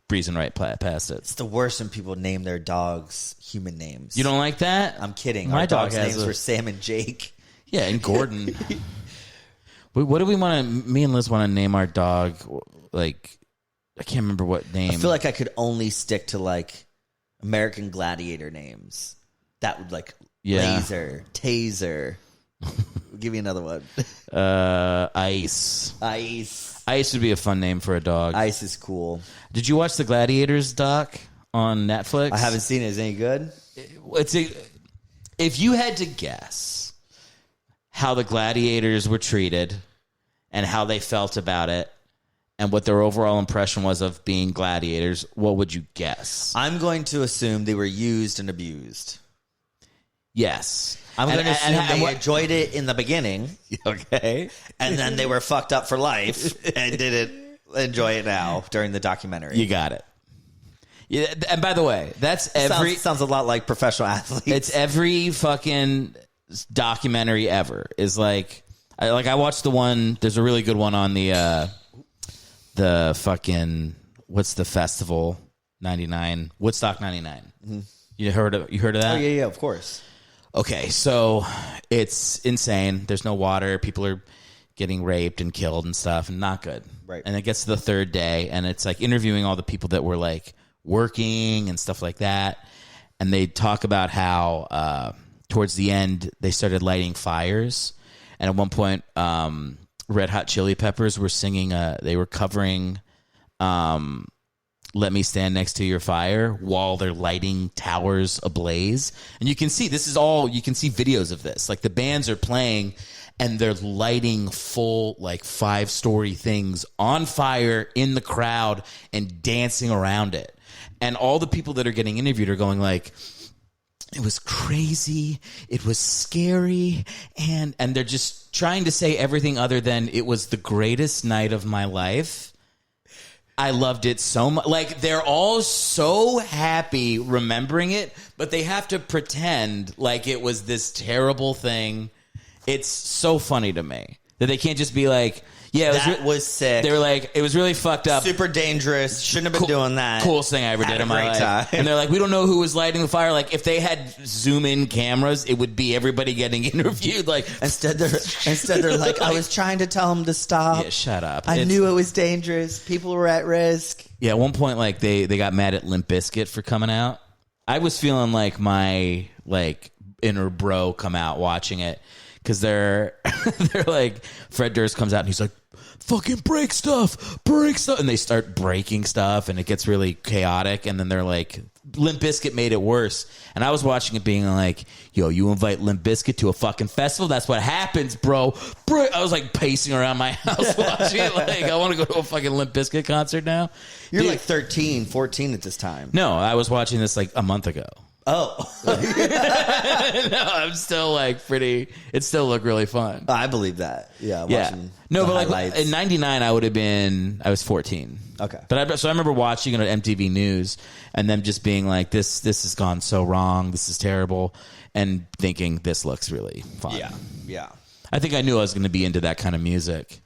breezing right past it. It's the worst when people name their dogs human names. You don't like that? I'm kidding. My Our dog dogs' names were Sam and Jake. Yeah, and Gordon. What do we want to? Me and Liz want to name our dog like. I can't remember what name. I feel like I could only stick to like American Gladiator names. That would Laser, Taser. We'll give you another one. Ice. Ice would be a fun name for a dog. Ice is cool. Did you watch the Gladiators doc on Netflix? I haven't seen it. Is it any good? If you had to guess how the gladiators were treated and how they felt about it, and what their overall impression was of being gladiators, what would you guess? I'm going to assume they were used and abused. Yes. I'm going to assume they enjoyed it in the beginning. Okay. And then they were fucked up for life and didn't enjoy it now during the documentary. You got it. Yeah, and by the way, that's sounds a lot like professional athletes. It's every fucking documentary ever. Is like I watched the one, there's a really good one on the fucking, what's the festival? 99, Woodstock 99. Mm-hmm. You heard of that? Oh yeah, of course. Okay, so it's insane. There's no water. People are getting raped and killed and stuff, and not good. Right. And it gets to the third day, and it's like interviewing all the people that were like working and stuff like that. And they talk about how towards the end they started lighting fires, and at one point, Red Hot Chili Peppers were singing. They were covering "Let Me Stand Next to Your Fire" while they're lighting towers ablaze. And you can see you can see videos of this. Like the bands are playing and they're lighting full 5-story things on fire in the crowd and dancing around it. And all the people that are getting interviewed are going like, it was crazy, it was scary, and they're just trying to say everything other than it was the greatest night of my life. I loved it so much. Like, they're all so happy remembering it, but they have to pretend like it was this terrible thing. It's so funny to me that they can't just be like, yeah, that was sick. They were like, it was really fucked up. Super dangerous. Shouldn't have been doing that. Coolest thing I ever did in my life. Time. And they're like, we don't know who was lighting the fire. Like, if they had zoom in cameras, it would be everybody getting interviewed. Like, instead they're like, I was trying to tell him to stop. Yeah, shut up. I knew it was dangerous. People were at risk. Yeah, at one point, they got mad at Limp Bizkit for coming out. I was feeling like my inner bro come out watching it because they're like Fred Durst comes out and he's like, fucking break stuff, and they start breaking stuff and it gets really chaotic, and then they're like, Limp Bizkit made it worse. And I was watching it being like, yo, you invite Limp Bizkit to a fucking festival? That's what happens, bro. I was like pacing around my house watching it like, I want to go to a fucking Limp Bizkit concert now. You're like 13, 14 at this time. No, I was watching this like a month ago. Oh. No, I'm still like pretty, it still looked really fun. I believe that. Yeah. Yeah. No, but like in 99, I was 14. Okay. So I remember watching it on MTV News and them just being like, this has gone so wrong. This is terrible. And thinking this looks really fun. Yeah. Yeah. I think I knew I was going to be into that kind of music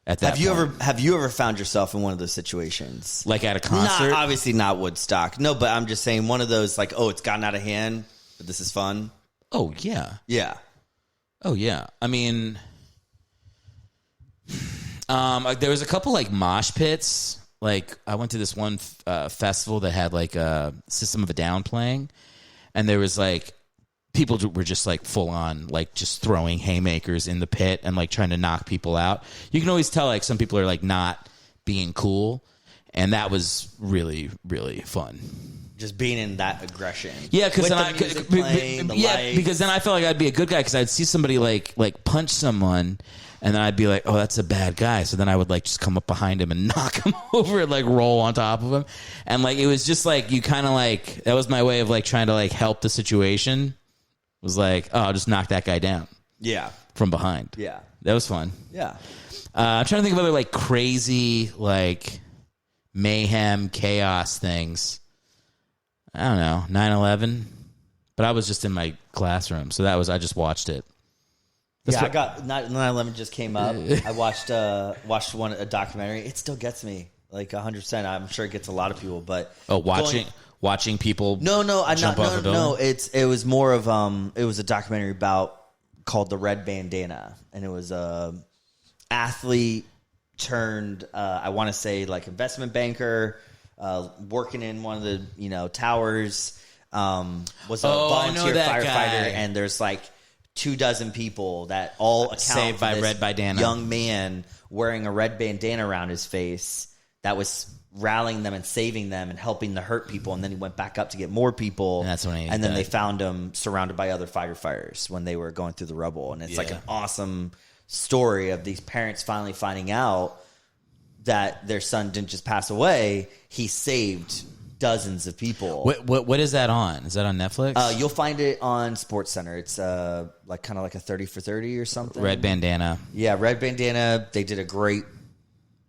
at that point. Have you ever found yourself in one of those situations? Like at a concert? Obviously not Woodstock. No, but I'm just saying one of those like, oh, it's gotten out of hand, but this is fun. Oh, yeah. Yeah. Oh, yeah. I mean, there was a couple like mosh pits. Like I went to this one festival that had like a System of a Down playing, and there was like people were just like full on like just throwing haymakers in the pit and like trying to knock people out. You can always tell like some people are like not being cool, and that was really, really fun. Just being in that aggression. Yeah, because then because then I felt like I'd be a good guy because I'd see somebody like punch someone. And then I'd be like, oh, that's a bad guy. So then I would like just come up behind him and knock him over and like roll on top of him. And like, it was just like, you kind of like, that was my way of like trying to like help the situation. It was like, oh, I'll just knock that guy down. Yeah. From behind. Yeah. That was fun. Yeah. I'm trying to think of other like crazy, like mayhem, chaos things. I don't know, 9/11. But I was just in my classroom. So I just watched it. I got 9/11 just came up. I watched a documentary. It still gets me like 100%. I'm sure it gets a lot of people, but watching people. No. It was more of it was a documentary called The Red Bandana, and it was a athlete turned I want to say like investment banker working in one of the towers. Was a volunteer firefighter, and there's like 24 people that all account saved by red bandana. Young man wearing a red bandana around his face that was rallying them and saving them and helping the hurt people, and then he went back up to get more people. And that's when then they found him surrounded by other firefighters when they were going through the rubble. And it's like an awesome story of these parents finally finding out that their son didn't just pass away; he saved dozens of people. What is that on? Is that on Netflix? You'll find it on SportsCenter. It's like kind of like a 30 for 30 or something. Red Bandana. Yeah, Red Bandana. They did a great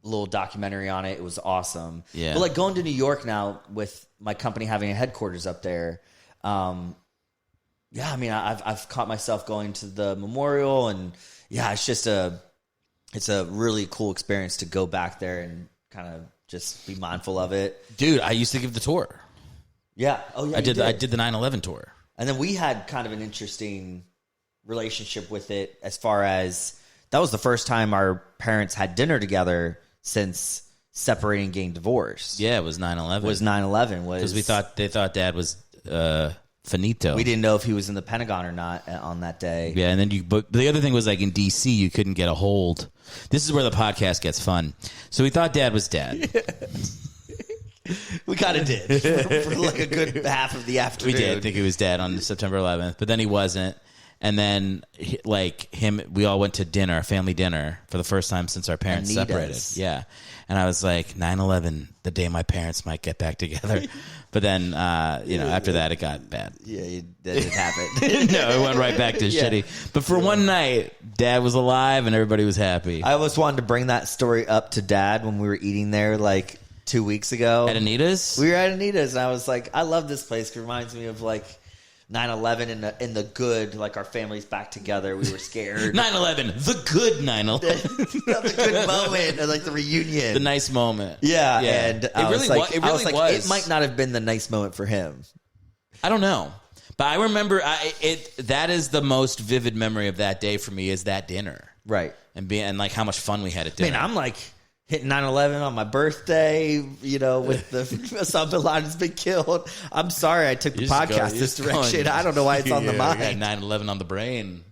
little documentary on it. It was awesome. Yeah. But like going to New York now with my company having a headquarters up there. I mean, I've caught myself going to the memorial, and it's a really cool experience to go back there and kind of just be mindful of it. Dude, I used to give the tour. Yeah. Oh, yeah. I did the 9/11 tour. And then we had kind of an interesting relationship with it as far as that was the first time our parents had dinner together since separating, getting divorced. Yeah, it was 9/11. Was 9/11. Because they thought Dad was finito. We didn't know if he was in the Pentagon or not on that day. Yeah, and then but the other thing was like in D.C. you couldn't get a hold. This is where the podcast gets fun. So we thought Dad was dead. We kind of did for like a good half of the afternoon. We did think he was dead on September 11th, but then he wasn't. And then we all went to dinner, family dinner, for the first time since our parents separated. Yeah. And I was like, 9/11, the day my parents might get back together. But then, after that, it got bad. Yeah, that didn't happen. No, it went right back to shitty. But for one night, Dad was alive and everybody was happy. I always wanted to bring that story up to Dad when we were eating there like 2 weeks ago. At Anita's? We were at Anita's, and I was like, I love this place. It reminds me of like 9/11 in the good, like our family's back together. We were scared. 9/11, the good 9/11. The good moment, like the reunion. The nice moment. Yeah. And I was like, it might not have been the nice moment for him. I don't know. But I remember that is the most vivid memory of that day for me is that dinner. Right. And like how much fun we had at dinner. Man, I'm like hitting 9/11 on my birthday, with the Osama bin Laden's been killed. I'm sorry I took the podcast this direction. I don't know why it's on the mind. 9/11 on the brain.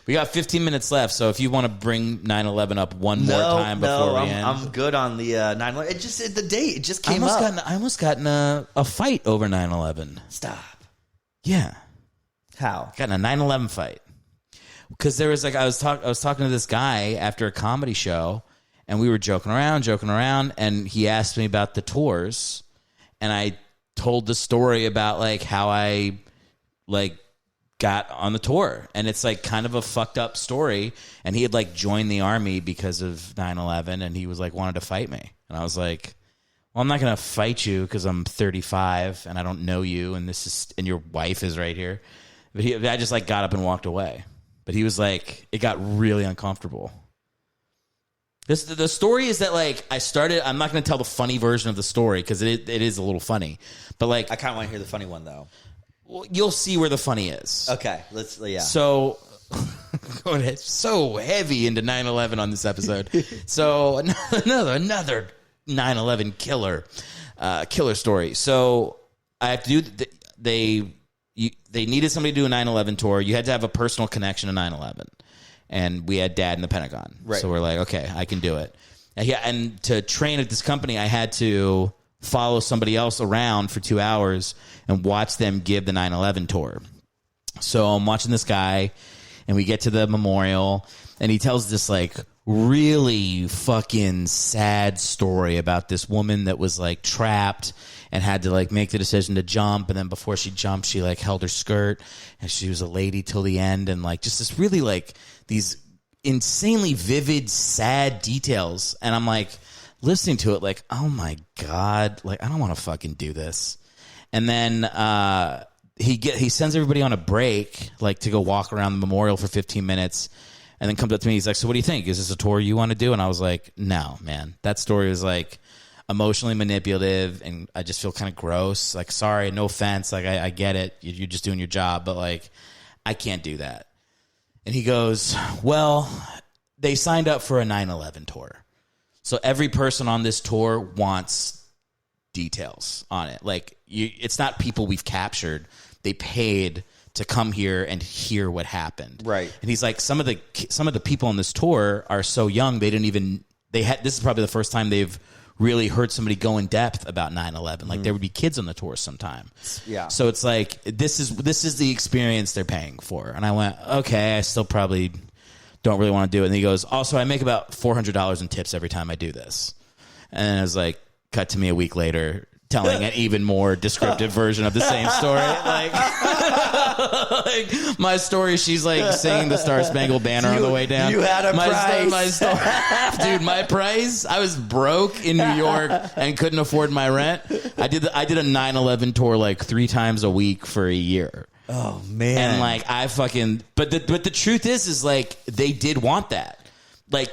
We got 15 minutes left, so if you want to bring 9/11 up one more time before we end. I'm good on the 9/11. It just the date. It just came up. I almost got in a fight over 9/11. Stop. Yeah. How? Got in a 9/11 fight. Because there was I was talking to this guy after a comedy show, and we were joking around, and he asked me about the tours, and I told the story about how I got on the tour, and it's kind of a fucked up story, and he had joined the army because of 9/11, and he was wanted to fight me, and I was like, well, I'm not gonna fight you because I'm 35 and I don't know you, and your wife is right here, but I just got up and walked away. But he was it got really uncomfortable. The story is that I'm not going to tell the funny version of the story because it is a little funny, but I kind of want to hear the funny one though. Well, you'll see where the funny is. Okay, So going so heavy into 9/11 on this episode. So another 9/11 killer story. So I have to do they needed somebody to do a 9/11 tour. You had to have a personal connection to 9/11. And we had Dad in the Pentagon. Right. So we're like, okay, I can do it. And to train at this company, I had to follow somebody else around for 2 hours and watch them give the 9/11 tour. So I'm watching this guy, and we get to the memorial, and he tells this really fucking sad story about this woman that was trapped and had to make the decision to jump, and then before she jumped, she held her skirt, and she was a lady till the end, and just this really these insanely vivid, sad details, and I'm listening to it oh my God, I don't want to fucking do this. And then he sends everybody on a break to go walk around the memorial for 15 minutes, and then comes up to me. He's like, so what do you think? Is this a tour you want to do? And I was like, no, man. That story was emotionally manipulative, and I just feel kind of gross. Sorry, no offense. I get it. You're just doing your job, but I can't do that. And he goes, well, they signed up for a 9/11 tour. So every person on this tour wants details on it. It's not people we've captured. They paid to come here and hear what happened. Right. And he's like, some of the people on this tour are so young, this is probably the first time they've really heard somebody go in depth about 9/11. There would be kids on the tour sometime. Yeah. So it's this is the experience they're paying for. And I went, okay, I still probably don't really want to do it. And he goes, also, I make about $400 in tips every time I do this. And I was cut to me a week later, telling an even more descriptive version of the same story. My story, she's singing the Star Spangled Banner on the way down. You had a price. My story, dude, my price, I was broke in New York and couldn't afford my rent. I did a 9/11 tour 3 times a week for a year. Oh man. And I fucking, but the truth is they did want that.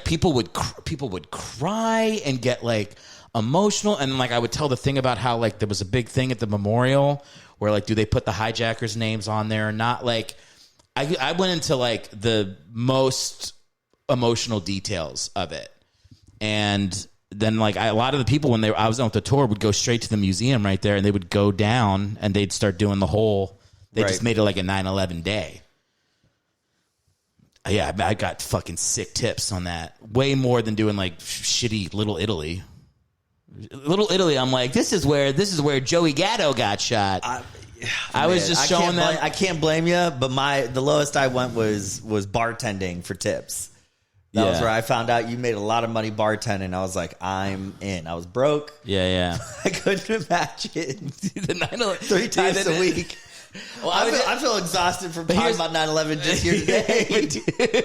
People would cry and get emotional, and I would tell the thing about how there was a big thing at the memorial where do they put the hijackers' names on there or not? I went into the most emotional details of it, and then a lot of the people when I was on the tour would go straight to the museum right there, and they would go down and they'd start doing the whole. They just made it a 9/11 day. Yeah, I got fucking sick tips on that. Way more than doing shitty Little Italy. Little Italy, I'm this is where Joey Gatto got shot. I was just showing them. I can't blame you, but the lowest I went was bartending for tips. That was where I found out you made a lot of money bartending. I was I'm in. I was broke. Yeah. I couldn't imagine. The 9/11 3 times a week. Well, I feel exhausted from talking about 9/11 just here today.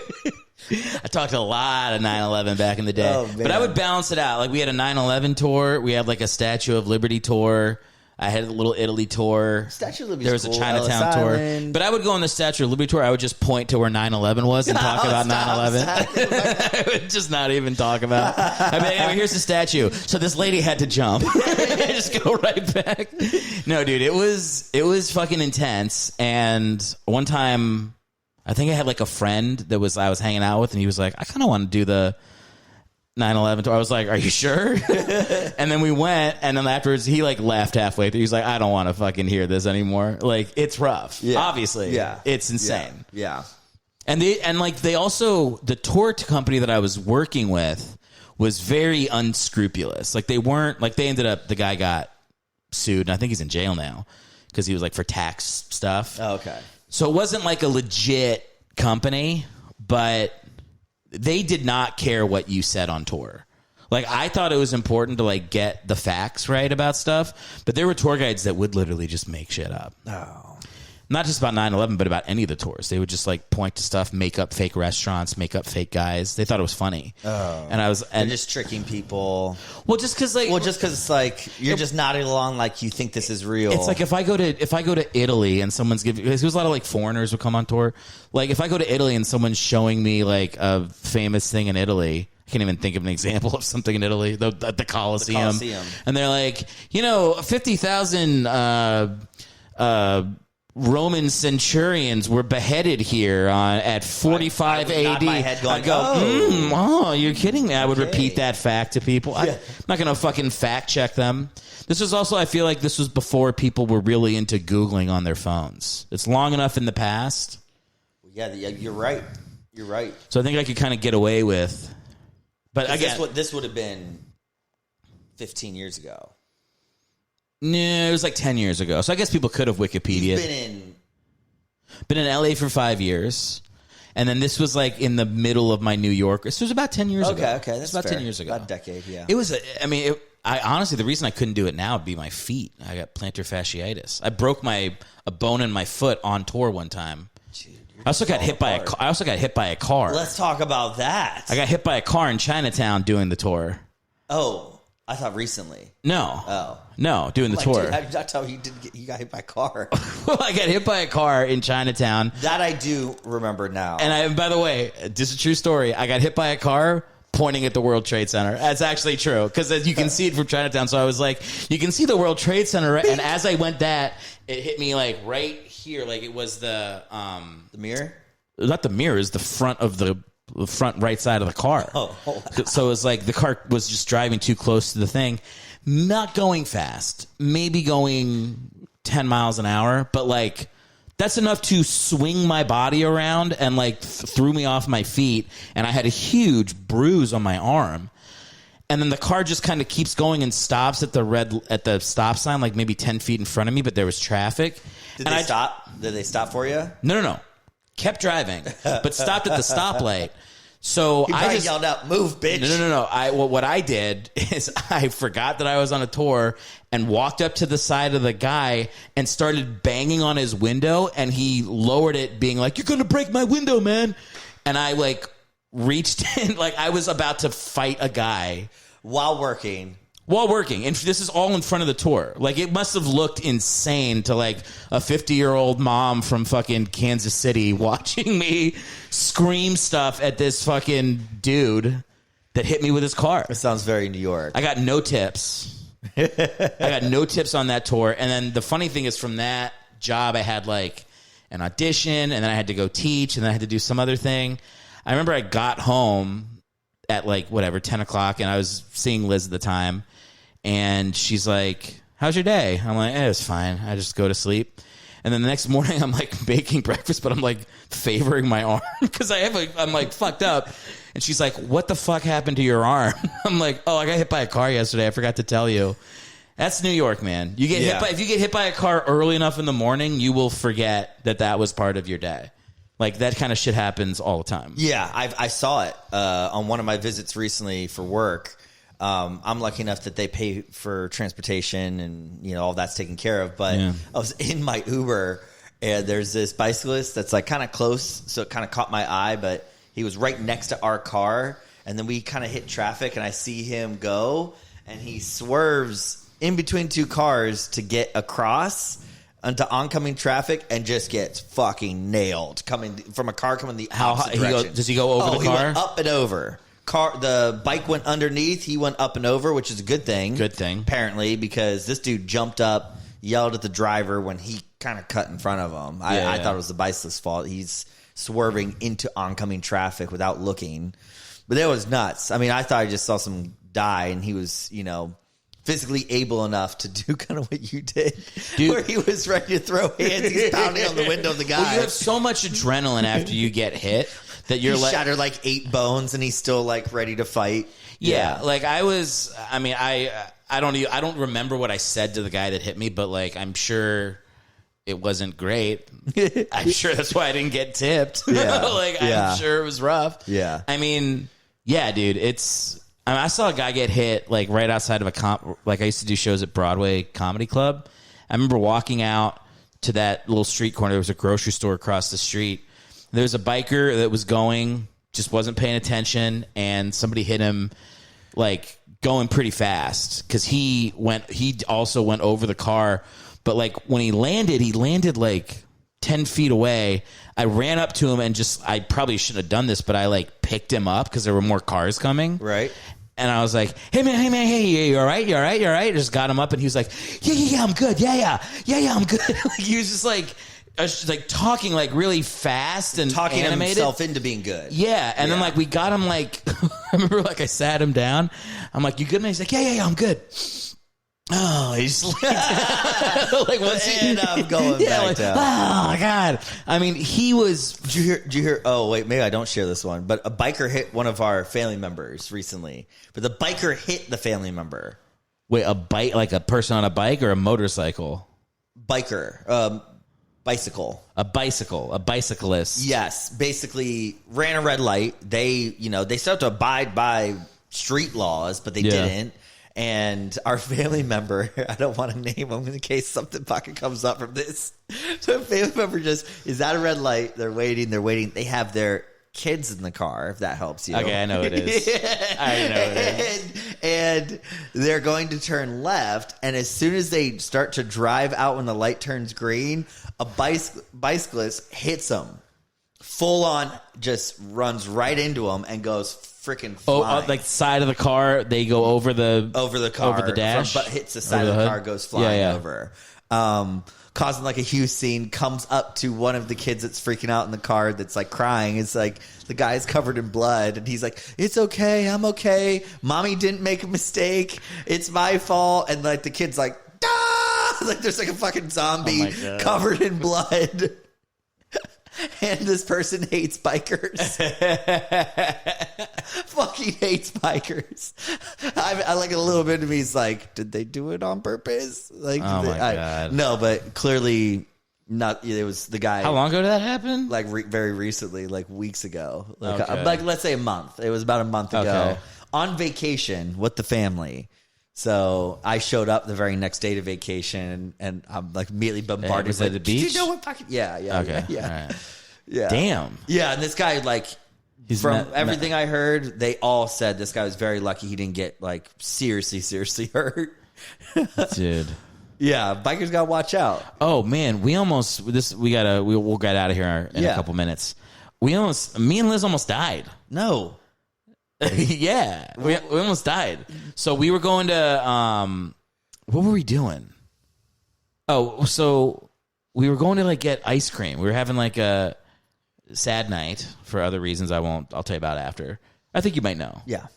I talked a lot of 9/11 back in the day. Oh, but I would balance it out. We had a 9/11 tour. We had a Statue of Liberty tour. I had a Little Italy tour. Statue of Liberty. There was a Chinatown tour. But I would go on the Statue of Liberty tour. I would just point to where 9/11 was and talk about 9/11. I would just not even talk about it. Anyway, here's the statue. So this lady had to jump. Just go right back. No, dude, it was fucking intense. And one time, I think I had a friend that I was hanging out with, and he was like, I kind of want to do the 9/11 tour. I was like, are you sure? And then we went, and then afterwards he like left halfway through. He's like, I don't want to fucking hear this anymore. Like, it's rough. Yeah. Obviously. Yeah. It's insane. Yeah. And they also, the tour company that I was working with was very unscrupulous. Like, they weren't, like, they ended up, the guy got sued, and I think he's in jail now because he was like for tax stuff. Oh, okay. So it wasn't like a legit company, but they did not care what you said on tour. Like, I thought it was important to like get the facts right about stuff, but there were tour guides that would literally just make shit up. Oh. Not just about 9/11, but about any of the tours. They would just like point to stuff, make up fake restaurants, make up fake guys. They thought it was funny. Oh. And I was, and they're just tricking people. Well, just because it's like you're just nodding along like you think this is real. It's like if I go to Italy and someone's giving, because there's a lot of like foreigners who come on tour. Like, if I go to Italy and someone's showing me like a famous thing in Italy, I can't even think of an example of something in Italy, the Colosseum. And they're like, 50,000 Roman centurions were beheaded here at 45 AD. My head going, I go, you're kidding me. I would repeat that fact to people. I'm not going to fucking fact check them. This was also, I feel like this was before people were really into Googling on their phones. It's long enough in the past. Yeah, you're right. You're right. So I think I could kind of get away with. But again, this would have been 15 years ago. No, it was like 10 years ago. So I guess people could have Wikipedia. Been in LA for 5 years. And then this was like in the middle of my New York. This was about 10 years ago. Okay, that's about fair. 10 years ago. About a decade, yeah. It was, I honestly, the reason I couldn't do it now would be my feet. I got plantar fasciitis. I broke a bone in my foot on tour one time. Dude, I also got hit by a car. Let's talk about that. I got hit by a car in Chinatown doing the tour. Oh, I thought recently. No. Oh. No, doing the tour. Dude, I tell you, you got hit by a car. Well, I got hit by a car in Chinatown. That I do remember now. And by the way, this is a true story. I got hit by a car pointing at the World Trade Center. That's actually true, because you can see it from Chinatown. So I was like, you can see the World Trade Center, right? And as I went it hit me like right here, like it was the mirror? Not the mirror, is the front of the front right side of the car. Oh. So it was like the car was just driving too close to the thing. Not going fast, maybe going 10 miles an hour, but like that's enough to swing my body around and like threw me off my feet, and I had a huge bruise on my arm. And then the car just kind of keeps going and stops at the stop sign, like maybe 10 feet in front of me, but there was traffic. Did they stop? Did they stop for you? No. Kept driving, but stopped at the stoplight. So I just yelled out, "Move, bitch!" No. What I did is I forgot that I was on a tour and walked up to the side of the guy and started banging on his window, and he lowered it, being like, "You're gonna break my window, man!" And I like reached in, like I was about to fight a guy while working. And this is all in front of the tour. Like, it must have looked insane to like a 50-year-old mom from fucking Kansas City watching me scream stuff at this fucking dude that hit me with his car. It sounds very New York. I got no tips. I got no tips on that tour. And then the funny thing is, from that job, I had like an audition, and then I had to go teach, and then I had to do some other thing. I remember I got home at like 10 o'clock, and I was seeing Liz at the time. And she's like, "How's your day?" I'm like, "It was fine. I just go to sleep." And then the next morning, I'm like baking breakfast, but I'm like favoring my arm because I'm like fucked up. And she's like, "What the fuck happened to your arm?" I'm like, "Oh, I got hit by a car yesterday. I forgot to tell you." That's New York, man. You get if you get hit by a car early enough in the morning, you will forget that was part of your day. Like, that kind of shit happens all the time. Yeah, I saw it on one of my visits recently for work. I'm lucky enough that they pay for transportation and all that's taken care of. But I was in my Uber, and there's this bicyclist that's like kind of close, so it kind of caught my eye. But he was right next to our car, and then we kind of hit traffic, and I see him go, and he swerves in between two cars to get across onto oncoming traffic, and just gets fucking nailed coming from a car coming the opposite direction. Does he go over the car? He went up and over. The bike went underneath. He went up and over, which is a good thing. Good thing. Apparently, because this dude jumped up, yelled at the driver when he kind of cut in front of him. I thought it was the bicyclist's fault. He's swerving into oncoming traffic without looking. But that was nuts. I mean, I thought I just saw some die, and he was, physically able enough to do kind of what you did, dude. Where he was ready to throw hands. He's pounding on the window of the guy. Well, you have so much adrenaline after you get hit that you're like shattered like 8 bones, and he's still like ready to fight. Yeah, like I don't remember what I said to the guy that hit me, but like I'm sure it wasn't great. I'm sure that's why I didn't get tipped. Yeah. I'm sure it was rough. Yeah. I mean, yeah, dude, I saw a guy get hit like right outside of I used to do shows at Broadway Comedy Club. I remember walking out to that little street corner. There was a grocery store across the street. There was a biker that was just wasn't paying attention, and somebody hit him like going pretty fast because he also went over the car. But like when he landed like 10 feet away. I ran up to him and I probably shouldn't have done this, but I like picked him up because there were more cars coming. Right. And I was like, hey man, you all right? You all right? I just got him up, and he was like, yeah, I'm good. Yeah, I'm good. Like, he was just like talking like really fast and talking animated. himself into being good. Yeah, and then like we got him like I remember like I sat him down. I'm like, you good, man? He's like, yeah, I'm good. Oh, he's like what's he? And I'm going back down. Oh my god! I mean, he was. Did you hear? Oh wait, maybe I don't share this one. But a biker hit one of our family members recently. But the biker hit the family member. Wait, like a person on a bike or a motorcycle? Biker, bicycle. A bicyclist. Yes, basically ran a red light. They start to abide by street laws, but they didn't. And our family member, I don't want to name him in case something fucking comes up from this. So a family member just is at a red light. They're waiting. They have their kids in the car, if that helps you. Okay, I know it is. I know it is. And they're going to turn left. And as soon as they start to drive out when the light turns green, a bicyclist hits them. Full on just runs right into them and goes freaking flying. Like side of the car, they go over the car, over the dash, but hits the side of the car, goes flying over, causing like a huge scene. Comes up to one of the kids that's freaking out in the car, that's like crying. It's like the guy's covered in blood, and he's like, "It's okay, I'm okay. Mommy didn't make a mistake. It's my fault." And like the kid's like, "Ah!" Like there's like a fucking zombie covered in blood. And this person hates bikers. Fucking hates bikers. I like a little bit of me is like, did they do it on purpose? Like, oh my God. No, but clearly not. It was the guy. How long ago did that happen? Like very recently, like weeks ago. Like, okay. like let's say a month. It was about a month ago on vacation with the family. So I showed up the very next day to vacation, and I'm like immediately bombarded. Was it the beach? Did you know what fucking? Yeah. Okay. Yeah. Right. Yeah. Damn. Yeah, and this guy, like, from everything I heard, they all said this guy was very lucky he didn't get like seriously hurt. Dude. Yeah, bikers gotta watch out. Oh man, we'll get out of here in a couple minutes. Me and Liz almost died. No. Yeah, we almost died. So we were going to what were we doing? Oh, so we were going to like get ice cream. We were having like a sad night for other reasons I'll tell you about after. I think you might know. Yeah.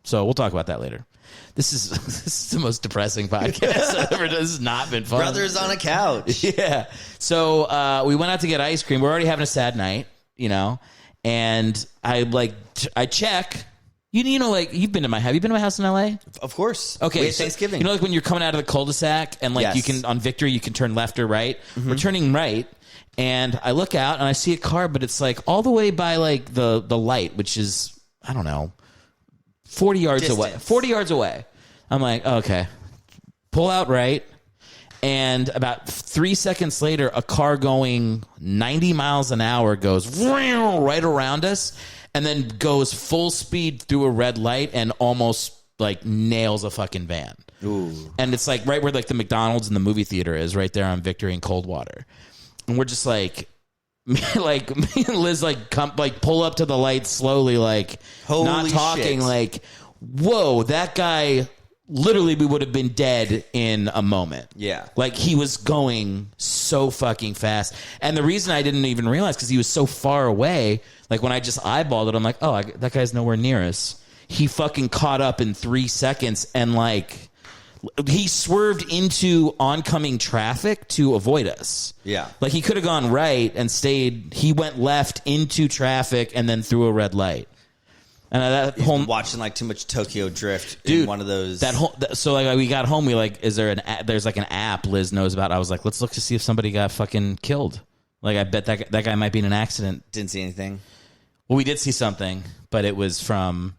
So we'll talk about that later. This is the most depressing podcast I've ever done. This has not been fun. Brothers on a couch. Yeah. So we went out to get ice cream. We're already having a sad night, and I check. Like have you been to my house in LA? Of course. Okay. We had Thanksgiving. Like when you're coming out of the cul-de-sac and like you can on Victory you can turn left or right. Mm-hmm. We're turning right, and I look out and I see a car, but it's like all the way by like the light, which is I don't know, 40 yards away. 40 yards away. I'm like, okay, pull out right, and about 3 seconds later, a car going 90 miles an hour goes right around us. And then goes full speed through a red light and almost like nails a fucking van. Ooh. And it's like right where like the McDonald's and the movie theater is, right there on Victory and Coldwater. And we're just like, me and Liz pull up to the light slowly, like holy not talking, shit. like, whoa, that guy literally we would have been dead in a moment. Yeah. Like he was going so fucking fast. And the reason I didn't even realize, because he was so far away, like when I just eyeballed it, I'm like, oh, that guy's nowhere near us. He fucking caught up in 3 seconds, and like he swerved into oncoming traffic to avoid us. Yeah. Like he could have gone right and stayed. He went left into traffic and then through a red light. And that whole watching like too much Tokyo Drift, dude, in one of those. So like we got home, we like, there's like an app Liz knows about. I was like, let's look to see if somebody got fucking killed. Like I bet that guy might be in an accident. Didn't see anything. Well, we did see something, but it was from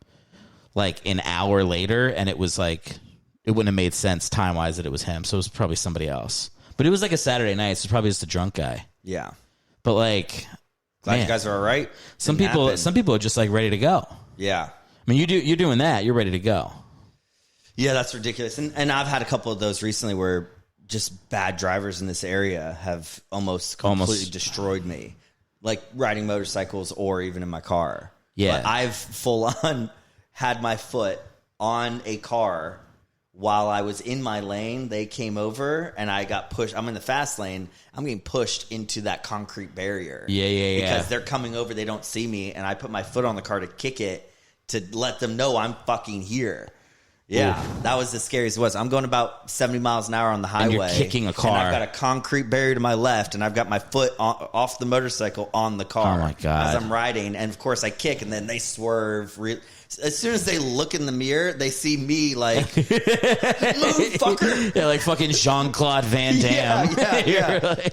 like an hour later, and it was like it wouldn't have made sense time wise that it was him. So it was probably somebody else. But it was like a Saturday night, so it's probably just a drunk guy. Yeah. But like, glad you guys are all right. Some people are just like ready to go. Yeah. I mean, you're doing that. You're ready to go. Yeah, that's ridiculous. And I've had a couple of those recently where just bad drivers in this area have almost completely destroyed me. Like riding motorcycles or even in my car. Yeah. But I've full on had my foot on a car while I was in my lane. They came over and I got pushed. I'm in the fast lane. I'm getting pushed into that concrete barrier. Yeah. Because they're coming over. They don't see me. And I put my foot on the car to kick it to let them know I'm fucking here. Yeah, that was the scariest it was. I'm going about 70 miles an hour on the highway. And you're kicking a car. And I've got a concrete barrier to my left, and I've got my foot off the motorcycle on the car. Oh, my God. As I'm riding. And, of course, I kick, and then they swerve. As soon as they look in the mirror, they see me like, move, fucker. Yeah, like fucking Jean-Claude Van Damme.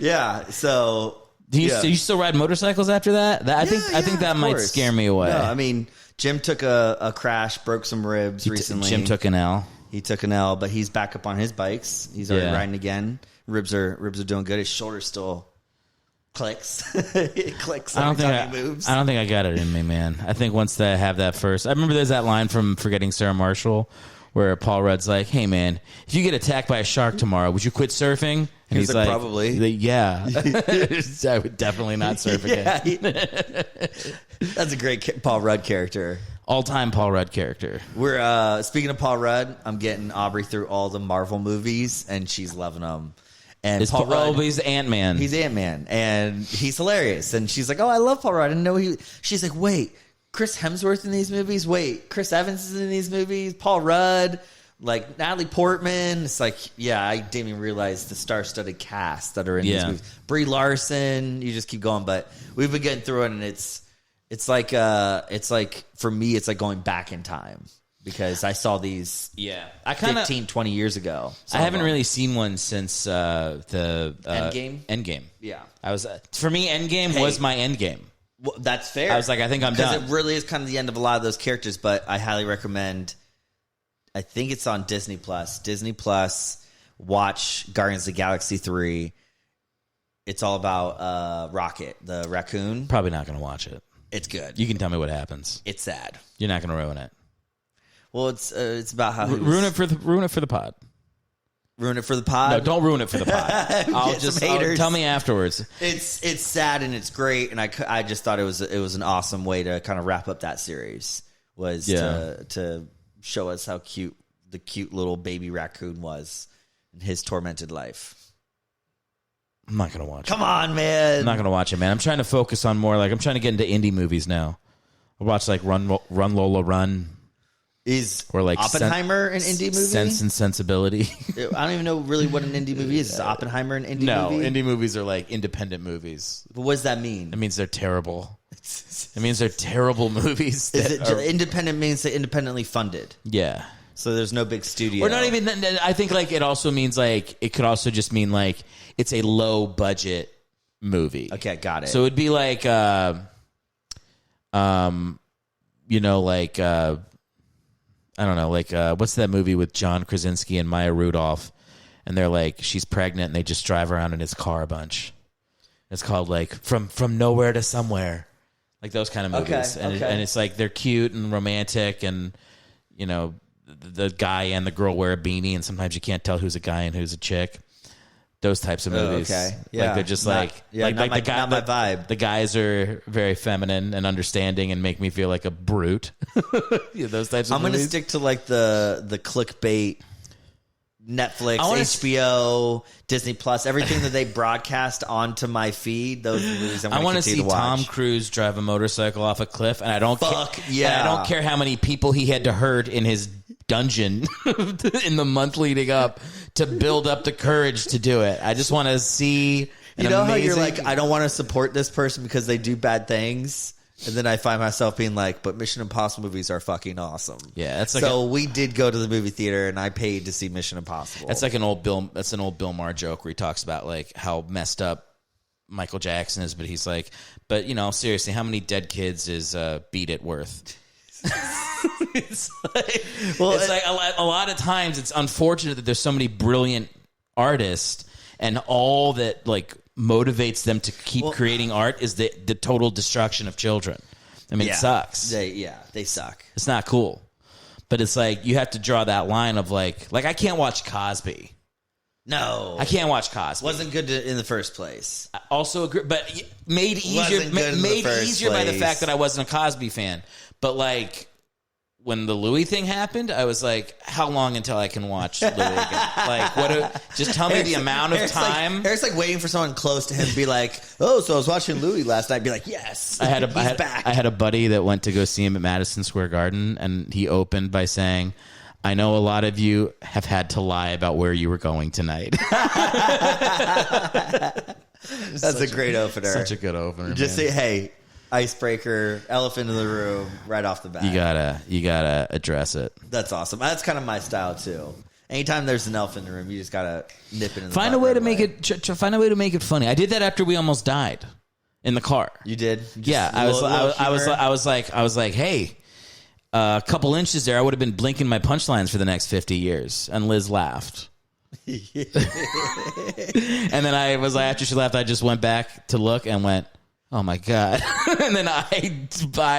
Yeah. So, do you still ride motorcycles after that? I think that might scare me away. No, I mean, Jim took a crash, broke some ribs recently. Jim took an L. He took an L, but he's back up on his bikes. He's already riding again. Ribs are doing good. His shoulder still clicks. It clicks every time he moves. I don't think I got it in me, man. I think once I have that first. I remember there's that line from Forgetting Sarah Marshall where Paul Rudd's like, hey, man, if you get attacked by a shark tomorrow, would you quit surfing? And he's like, probably. Yeah. I would definitely not surf again. That's a great Paul Rudd character. All-time Paul Rudd character. We're speaking of Paul Rudd, I'm getting Aubrey through all the Marvel movies, and she's loving them. And Paul Rudd, he's Ant-Man. He's Ant-Man, and he's hilarious. And she's like, oh, I love Paul Rudd. I didn't know he... She's like, wait, Chris Hemsworth in these movies? Wait, Chris Evans is in these movies? Paul Rudd? Like, Natalie Portman? It's like, yeah, I didn't even realize the star-studded cast that are in these movies. Brie Larson, you just keep going. But we've been getting through it, and it's like for me, it's like going back in time. Because I saw these 15, 20 years ago. I haven't really seen one since the Endgame? Endgame. Yeah. For me, Endgame was my Endgame. Well, that's fair. I was like, I think I'm done. Because it really is kind of the end of a lot of those characters, but I highly recommend, I think it's on Disney Plus. Disney Plus, watch Guardians of the Galaxy 3. It's all about Rocket, the raccoon. Probably not going to watch it. It's good. You can tell me what happens. It's sad. You're not going to ruin it. Well, it's about how ruin it for the pod. Ruin it for the pod. No, don't ruin it for the pod. Tell me afterwards. It's sad and it's great, and I just thought it was an awesome way to kind of wrap up that series. Was to show us how cute the cute little baby raccoon was in his tormented life. I'm not gonna watch it. Come on, man. I'm not gonna watch it, man. I'm trying to focus on more. Like, I'm trying to get into indie movies now. I watch like Run Lola Run. Or like Oppenheimer an indie movie? Sense and Sensibility. I don't even know really what an indie movie is. Is Oppenheimer an indie movie? No, indie movies are like independent movies. But what does that mean? It means they're terrible. It means they're terrible movies. Independent means they're independently funded. Yeah. So there's no big studio. Or not even. I think like it also means like it could also just mean like it's a low budget movie. Okay, got it. So it'd be like, like. I don't know, like, what's that movie with John Krasinski and Maya Rudolph? And they're like, she's pregnant and they just drive around in his car a bunch. It's called like From Nowhere to Somewhere. Like those kind of movies. And it's like they're cute and romantic and, you know, the guy and the girl wear a beanie and sometimes you can't tell who's a guy and who's a chick. Those types of movies. Okay. Like Yeah. they're just Not my vibe. The guys are very feminine and understanding and make me feel like a brute. Yeah, those types of I'm going to movies. stick to like the clickbait, Netflix, HBO, Disney Plus, everything that they broadcast onto my feed. Those movies I want to see Tom Cruise drive a motorcycle off a cliff, and I don't yeah. I don't care how many people he had to hurt in his dungeon in the month leading up to build up the courage to do it. I just want to see. You know how you're like, I don't want to support this person because they do bad things, and then I find myself being like, but Mission Impossible movies are fucking awesome. Yeah, that's like so we did go to the movie theater, and I paid to see Mission Impossible. That's like an old Bill Maher joke where he talks about like how messed up Michael Jackson is, but he's like, but you know, seriously, how many dead kids is Beat It worth? It's like a lot of times it's unfortunate that there's so many brilliant artists, and all that like motivates them to keep creating art is the total destruction of children. I mean, it sucks. They suck. It's not cool. But it's like you have to draw that line of like I can't watch Cosby. No, I can't watch Cosby. Wasn't good in the first place. I also agree, but made easier by the fact that I wasn't a Cosby fan. But like when the Louis thing happened, I was like, how long until I can watch Louis again? Like, just tell me the amount of time. Eric's like waiting for someone close to him to be like, oh, so I was watching Louis last night. Be like, yes, I had back. I had a buddy that went to go see him at Madison Square Garden, and he opened by saying, I know a lot of you have had to lie about where you were going tonight. That's a great opener. Such a good opener. Just man. say, hey, icebreaker, elephant in the room, right off the bat. You gotta address it. That's awesome. That's kind of my style too. Anytime there's an elephant in the room, you just gotta nip it in the Find a way to make it. Find a way to make it funny. I did that after we almost died in the car. You did? Yeah, I was like, hey. A couple inches there, I would have been blinking my punchlines for the next 50 years. And Liz laughed. And then I was like, after she left, I just went back to look and went, oh my God. And then I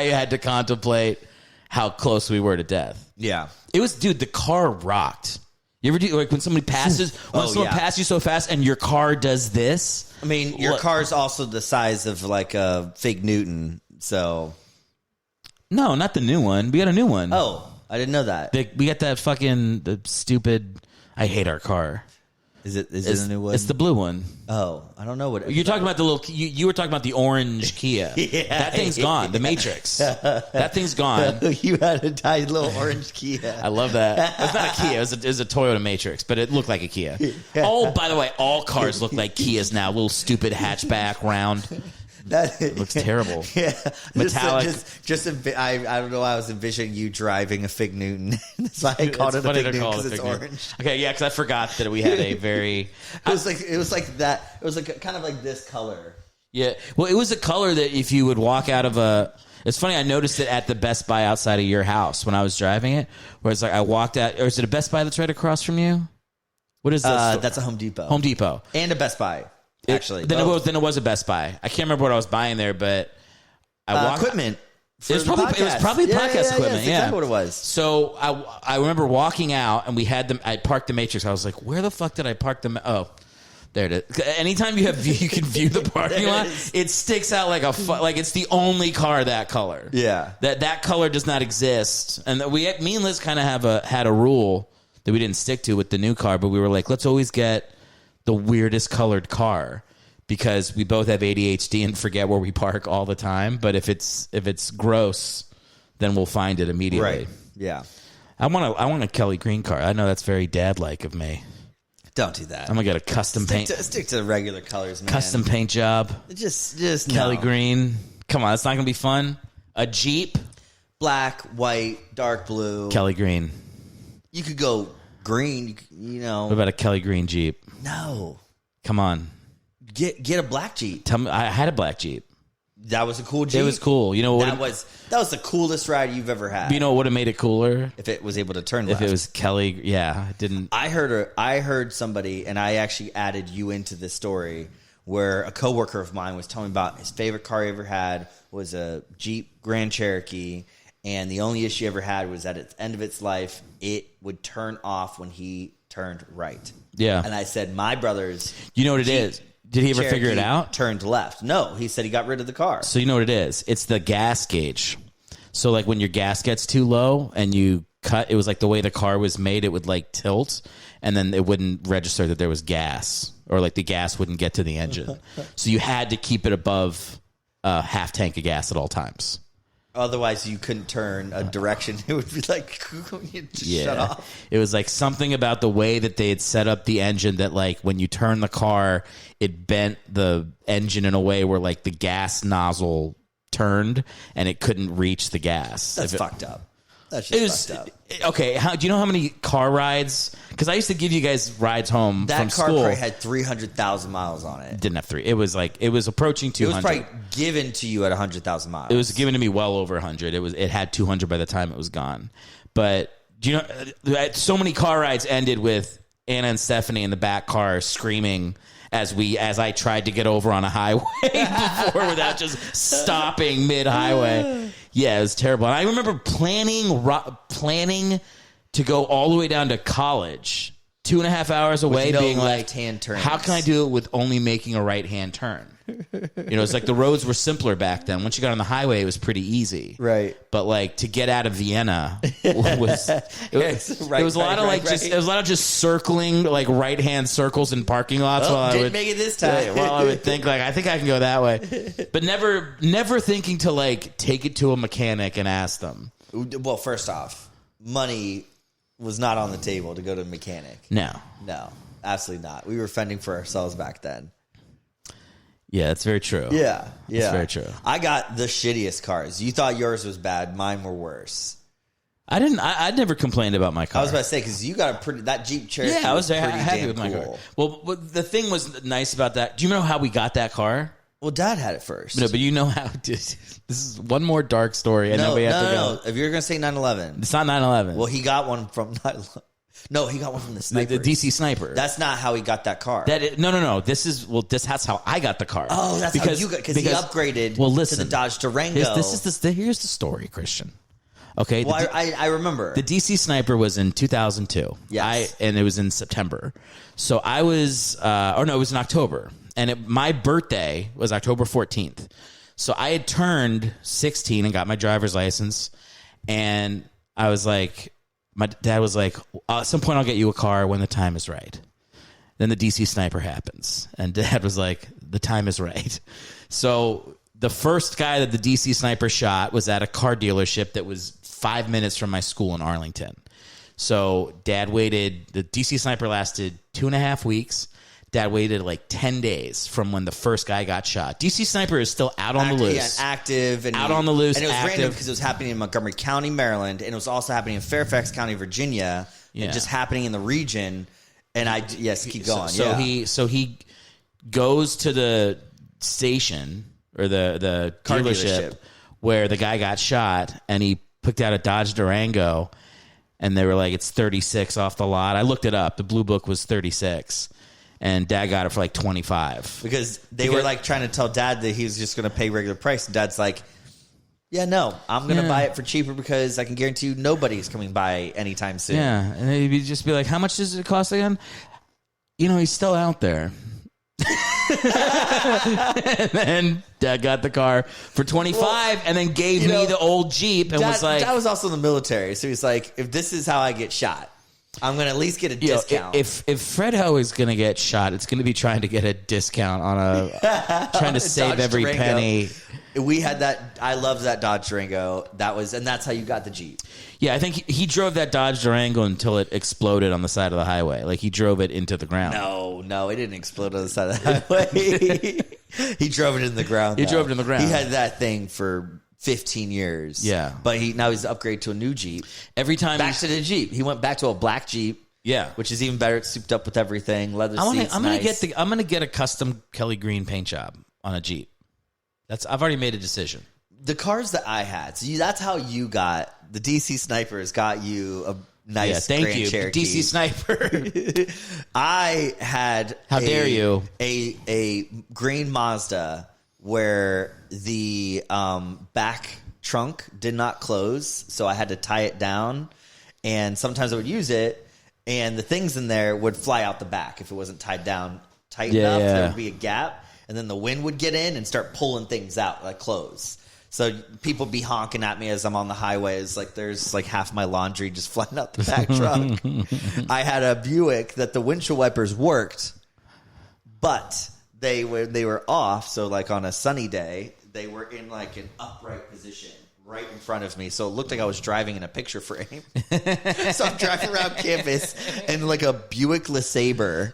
had to contemplate how close we were to death. Yeah. It was, dude, the car rocked. You ever do, like when somebody passes, someone passes you so fast and your car does this? I mean, your car's also the size of like a Fig Newton, so... No, not the new one. We got a new one. Oh, I didn't know that. We got that the stupid... I hate our car. Is it a new one? It's the blue one. Oh, I don't know what... You're talking about the little... You were talking about the orange Kia. Yeah, that thing's gone. The Matrix. That thing's gone. You had a tiny little orange Kia. I love that. It's not a Kia. It was a Toyota Matrix, but it looked like a Kia. Oh, by the way, all cars look like Kias now. Little stupid hatchback, round... It looks terrible. Yeah, metallic. I don't know why I was envisioning you driving a Fig Newton. That's why I called it a Fig Newton because it's orange. Okay, yeah, because I forgot that we had a very. It was like that. It was like kind of like this color. Yeah, well, it was a color that if you would walk out of a. It's funny. I noticed it at the Best Buy outside of your house when I was driving it. Where it's like I walked out, or is it a Best Buy that's right across from you? What is this? That's a Home Depot. Home Depot and a Best Buy. Actually, then it was a Best Buy. I can't remember what I was buying there, but I walked equipment. It was probably podcast equipment. That's exactly what it was. So I remember walking out and we had them. I parked the Matrix. I was like, where the fuck did I park them? Oh, there it is. Anytime you can view the parking lot, it sticks out like like it's the only car that color. Yeah, that color does not exist. And me and Liz kind of had a rule that we didn't stick to with the new car, but we were like, let's always get the weirdest colored car because we both have ADHD and forget where we park all the time. But if it's gross, then we'll find it immediately. Right. Yeah. I want a Kelly green car. I know that's very dad-like of me. Don't do that. I'm gonna get a custom paint. Stick to regular colors, man. Custom paint job. Just Kelly green. Come on, it's not gonna be fun. A Jeep. Black, white, dark blue. Kelly green. You could go green. You know. What about a Kelly green Jeep? No. Come on. Get a black Jeep. Tell me, I had a black Jeep. That was a cool Jeep. It was cool. You know what? That was the coolest ride you've ever had. But you know what would have made it cooler? If it was able to turn left. If it was Kelly, yeah, it didn't. I heard somebody, and I actually added you into this story, where a coworker of mine was telling me about his favorite car he ever had was a Jeep Grand Cherokee, And the only issue he ever had was at the end of its life, it would turn off when he turned right. Yeah. And I said, my brother's You know what it is? Did he ever figure it Cherokee out? Turned left. No, he said he got rid of the car. So you know what it is? It's the gas gauge. So like when your gas gets too low and you cut, it was like the way the car was made, it would like tilt and then it wouldn't register that there was gas, or like the gas wouldn't get to the engine. So you had to keep it above half tank of gas at all times. Otherwise, you couldn't turn a direction. It would be like, shut off. It was like something about the way that they had set up the engine that like when you turn the car, it bent the engine in a way where like the gas nozzle turned and it couldn't reach the gas. That's fucked up. That's just fucked up. Okay, do you know how many car rides? Because I used to give you guys rides home from school. That car probably had 300,000 miles on it. Didn't have 3. It was approaching 200. It was probably given to you at 100,000 miles. It was given to me well over 100. It had 200 by the time it was gone. But do you know? So many car rides ended with Anna and Stephanie in the back car screaming as I tried to get over on a highway before without just stopping mid highway. Yeah, it was terrible. And I remember planning to go all the way down to college, 2.5 hours away, no being like, left-hand turns. how can I do it with only making a right-hand turn? It's like the roads were simpler back then. Once you got on the highway, it was pretty easy. Right. But like to get out of Vienna it was a lot of just circling like right-hand circles in parking lots. Didn't make it this time. Well, I would think like, I think I can go that way. But never thinking to like take it to a mechanic and ask them. Well, first off, money was not on the table to go to a mechanic. No, absolutely not. We were fending for ourselves back then. Yeah, that's very true. Yeah. That's very true. I got the shittiest cars. You thought yours was bad. Mine were worse. I never complained about my car. I was about to say, because you got that Jeep Cherokee. Yeah, I was pretty happy with my car. Well, the thing was nice about that. Do you know how we got that car? Well, Dad had it first. No, but you know how. This is one more dark story, and then we have to go. No. If you're going to say 911. It's not 911. Well, he got one from 911. No, he got one from the Sniper. The DC Sniper. That's not how he got that car. No. That's how I got the car. Oh, that's how you got, because he upgraded to the Dodge Durango. Here's the story, Christian. Okay. Well, I remember. The DC Sniper was in 2002. Yes. And it was in September. So I was, it was in October. And my birthday was October 14th. So I had turned 16 and got my driver's license. And I was like, my dad was like, at some point I'll get you a car when the time is right. Then the DC Sniper happens. And Dad was like, the time is right. So the first guy that the DC Sniper shot was at a car dealership that was 5 minutes from my school in Arlington. So Dad waited. The DC Sniper lasted 2.5 weeks. Dad waited like 10 days from when the first guy got shot. DC Sniper is still out on the loose. Yeah, active. And on the loose. And it was active. random because it was happening in Montgomery County, Maryland. And it was also happening in Fairfax County, Virginia. Yeah. And just happening in the region. And keep going. So he goes to the station or the Car dealership where the guy got shot, and he picked out a Dodge Durango, and they were like, it's 36 off the lot. I looked it up. The blue book was 36. And Dad got it for like 25. Because they were like trying to tell Dad that he was just going to pay regular price. And Dad's like, yeah, no, I'm going to buy it for cheaper because I can guarantee you nobody's coming by anytime soon. Yeah. And he'd just be like, how much does it cost again? He's still out there. And then Dad got the car for 25 and then gave me the old Jeep and was like... Dad was also in the military. So he's like, if this is how I get shot, I'm going to at least get a discount. If Fred Hellwig's going to get shot, it's going to be trying to get a discount on trying to save every Durango. penny. We had that. I loved that Dodge Durango. And that's how you got the Jeep. Yeah, I think he drove that Dodge Durango until it exploded on the side of the highway. Like he drove it into the ground. No, it didn't explode on the side of the highway. He drove it in the ground. He drove it in the ground. He had that thing for 15 years. Yeah. But now he's upgraded to a new Jeep. Every time back to the Jeep. He went back to a black Jeep. Yeah. Which is even better. It's souped up with everything. Leather seats. I'm gonna get a custom Kelly Green paint job on a Jeep. I've already made a decision. The cars that I had, so that's how you got the DC Snipers. Got you a nice Grand Cherokee. DC Sniper. I had how dare you a green Mazda where the back trunk did not close, so I had to tie it down. And sometimes I would use it, and the things in there would fly out the back if it wasn't tied down tight enough. There would be a gap, and then the wind would get in and start pulling things out, like clothes. So people be honking at me as I'm on the highways, like there's like half my laundry just flying out the back trunk. I had a Buick that the windshield wipers worked, but they were off. So like on a sunny day, they were in like an upright position right in front of me. So it looked like I was driving in a picture frame. So I'm driving around campus in like a Buick LeSabre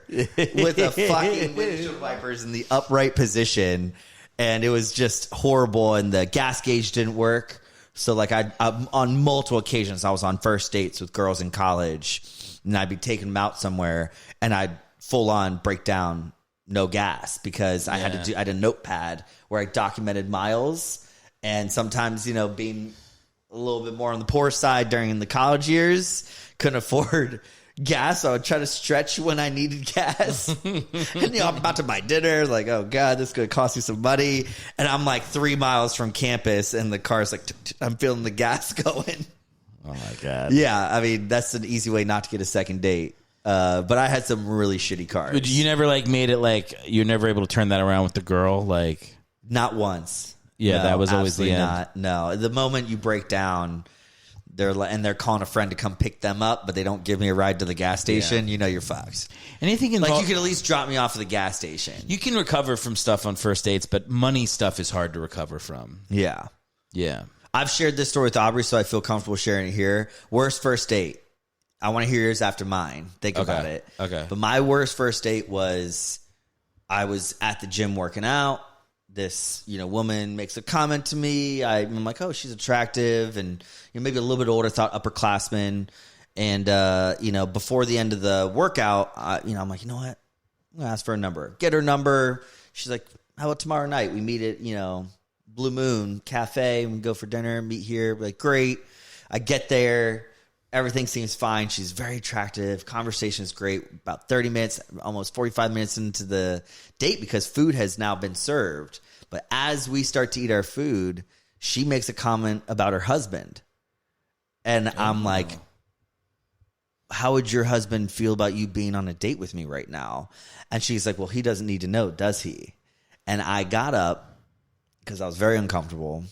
with a fucking windshield wipers in the upright position. And it was just horrible, and the gas gauge didn't work. So, like, I on multiple occasions, I was on first dates with girls in college, and I'd be taking them out somewhere, and I'd full on break down, no gas, because I had a notepad where I documented miles, and sometimes, you know, being a little bit more on the poor side during the college years, couldn't afford gas, so I would try to stretch when I needed gas. And you know, I'm about to buy dinner, like, oh god, this is gonna cost me some money, and I'm like 3 miles from campus, and the car's like, I'm feeling the gas going. Oh my god. Yeah, I mean, that's an easy way not to get a second date. But I had some really shitty cars. But you never like made it like you're never able to turn that around with the girl, like not once. Yeah, no, that was always the end. Not. No, the moment you break down, they're calling a friend to come pick them up, but they don't give me a ride to the gas station. You know you're fucked. Anything like you can at least drop me off at the gas station. You can recover from stuff on first dates, but money stuff is hard to recover from. Yeah. I've shared this story with Aubrey, so I feel comfortable sharing it here. Worst first date. I want to hear yours after mine. Think about it. Okay. But my worst first date was I was at the gym working out. This, you know, woman makes a comment to me. I'm like, oh, she's attractive, and you know, maybe a little bit older, thought upperclassman. And you know, before the end of the workout, you know, I'm like, you know what? I'm gonna ask for a number. Get her number. She's like, how about tomorrow night? We meet at, you know, Blue Moon Cafe. We go for dinner. Meet here. We're like, great. I get there. Everything seems fine. She's very attractive. Conversation is great. About 30 minutes, almost 45 minutes into the date, because food has now been served. But as we start to eat our food, she makes a comment about her husband. And I'm like, how would your husband feel about you being on a date with me right now? And she's like, well, he doesn't need to know, does he? And I got up because I was very uncomfortable.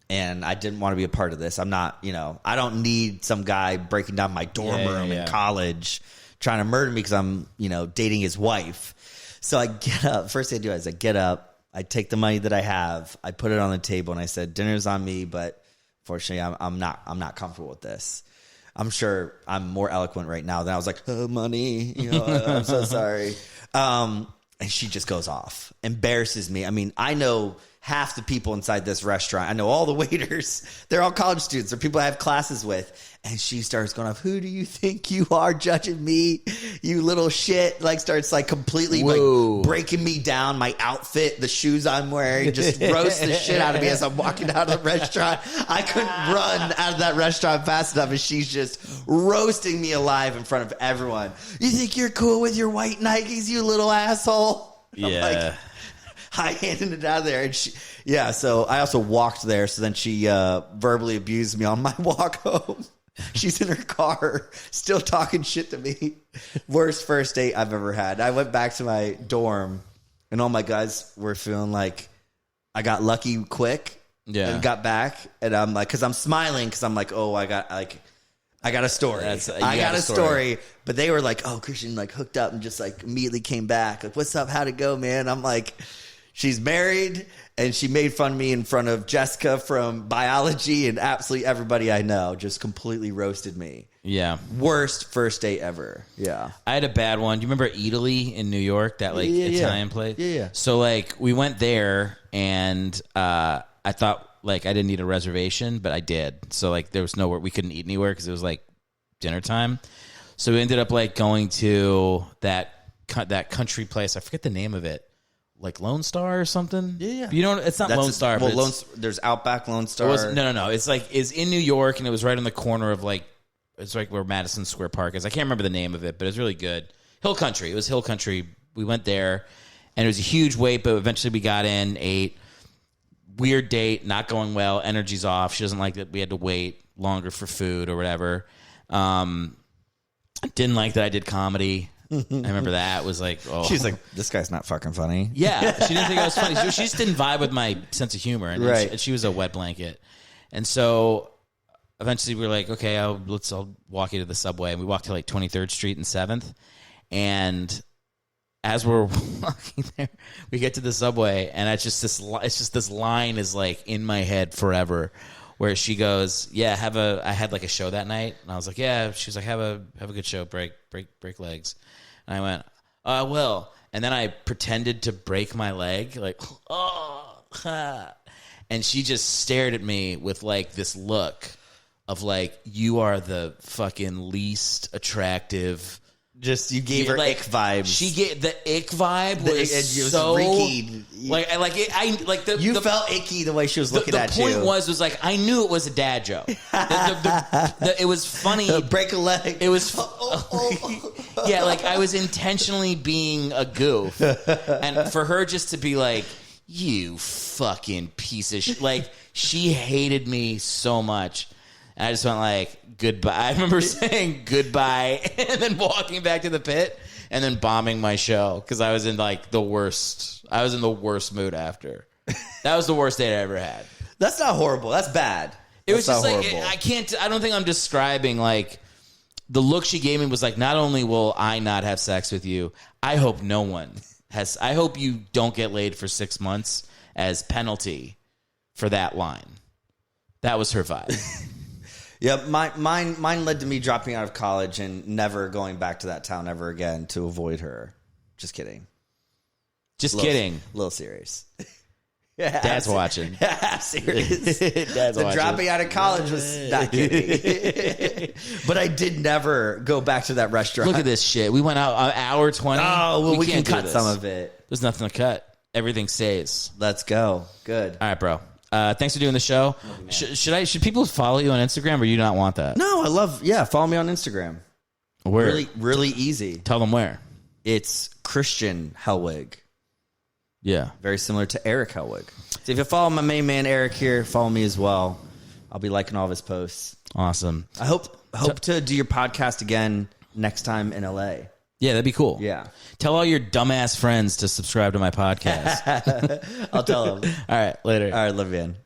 And I didn't want to be a part of this. I'm not, you know, I don't need some guy breaking down my dorm room in college trying to murder me because I'm, you know, dating his wife. So I get up. First thing I do is I get up. I take the money that I have. I put it on the table, and I said, dinner's on me, but fortunately I'm not comfortable with this. I'm sure I'm more eloquent right now than I was like, oh, money, you know, I'm so sorry. And she just goes off, embarrasses me. I mean, I know half the people inside this restaurant. I know all the waiters. They're all college students. They're people I have classes with. And she starts going off, who do you think you are judging me, you little shit? Like, starts like completely like breaking me down, my outfit, the shoes I'm wearing, just roast the shit out of me as I'm walking out of the restaurant. I couldn't run out of that restaurant fast enough, and she's just roasting me alive in front of everyone. You think you're cool with your white Nikes, you little asshole? Yeah. I'm like, high-handing it out of there. And so I also walked there. So then she verbally abused me on my walk home. She's in her car still talking shit to me. Worst first date I've ever had. I went back to my dorm, and all my guys were feeling like I got lucky quick. And got back, and I'm like, because I'm smiling, because I'm like, oh, I got a story. I got a story. But they were like, oh, Christian like hooked up and just like immediately came back. Like, what's up? How'd it go, man? I'm like, she's married, and she made fun of me in front of Jessica from biology and absolutely everybody I know. Just completely roasted me. Yeah. Worst first date ever. Yeah. I had a bad one. Do you remember Italy in New York, that like Italian place? Yeah. So like we went there, and I thought like I didn't need a reservation, but I did. So like there was nowhere, we couldn't eat anywhere because it was like dinner time. So we ended up like going to that country place. I forget the name of it. Like Lone Star or something? Yeah. You know, it's not Lone Star. Well, there's Outback Lone Star. No. It's like, it's in New York, and it was right on the corner of like, it's like where Madison Square Park is. I can't remember the name of it, but it was really good. Hill Country. It was Hill Country. We went there, and it was a huge wait, but eventually we got in, ate. weird date, not going well, energy's off. She doesn't like that we had to wait longer for food or whatever. Didn't like that I did comedy. I remember that was like, oh. She's like, this guy's not fucking funny. Yeah, she didn't think I was funny. She just didn't vibe with my sense of humor. And right. she was a wet blanket. And so eventually we were like, okay, I'll walk you to the subway. And we walked to like 23rd Street and 7th. And as we're walking there, we get to the subway, and it's just this line is like in my head forever, where she goes, "Yeah, I had like a show that night," and I was like, "Yeah." She was like, "Have a good show, break legs," and I went, "Oh, I will," and then I pretended to break my leg, like, oh, and she just stared at me with like this look of like, you are the fucking least attractive. Just you gave her like, ick vibes. She gave the ick vibe was so reeky. You felt icky the way she was looking at you. The point was like I knew it was a dad joke. It was funny. Break a leg. It was yeah, like I was intentionally being a goof, and for her just to be like, you fucking piece of shit. Like she hated me so much. And I just went like, goodbye. I remember saying goodbye and then walking back to the pit and then bombing my show because I was in like the worst. I was in the worst mood after. That was the worst date I ever had. That's not horrible. That's bad. It was just like, I don't think I'm describing like the look she gave me was like, not only will I not have sex with you, I hope no one has. I hope you don't get laid for 6 months as penalty for that line. That was her vibe. Yeah, mine led to me dropping out of college and never going back to that town ever again to avoid her. Just kidding. Just kidding. A little serious. Yeah, Dad's watching. Serious. Dad's watching. Dropping out of college was not kidding. But I did never go back to that restaurant. Look at this shit. We went out an hour 20. Oh, well, we can cut this. some of it. There's nothing to cut. Everything stays. Let's go. Good. All right, bro. Thanks for doing the show. Should people follow you on Instagram, or do you not want that? No, follow me on Instagram. Where? Really, really easy. Tell them where. It's Christian Hellwig. Yeah. Very similar to Erick Hellwig. So if you follow my main man Eric here, follow me as well. I'll be liking all of his posts. Awesome. I hope to do your podcast again next time in LA. Yeah, that'd be cool. Yeah. Tell all your dumbass friends to subscribe to my podcast. I'll tell them. All right, later. All right, love you, man.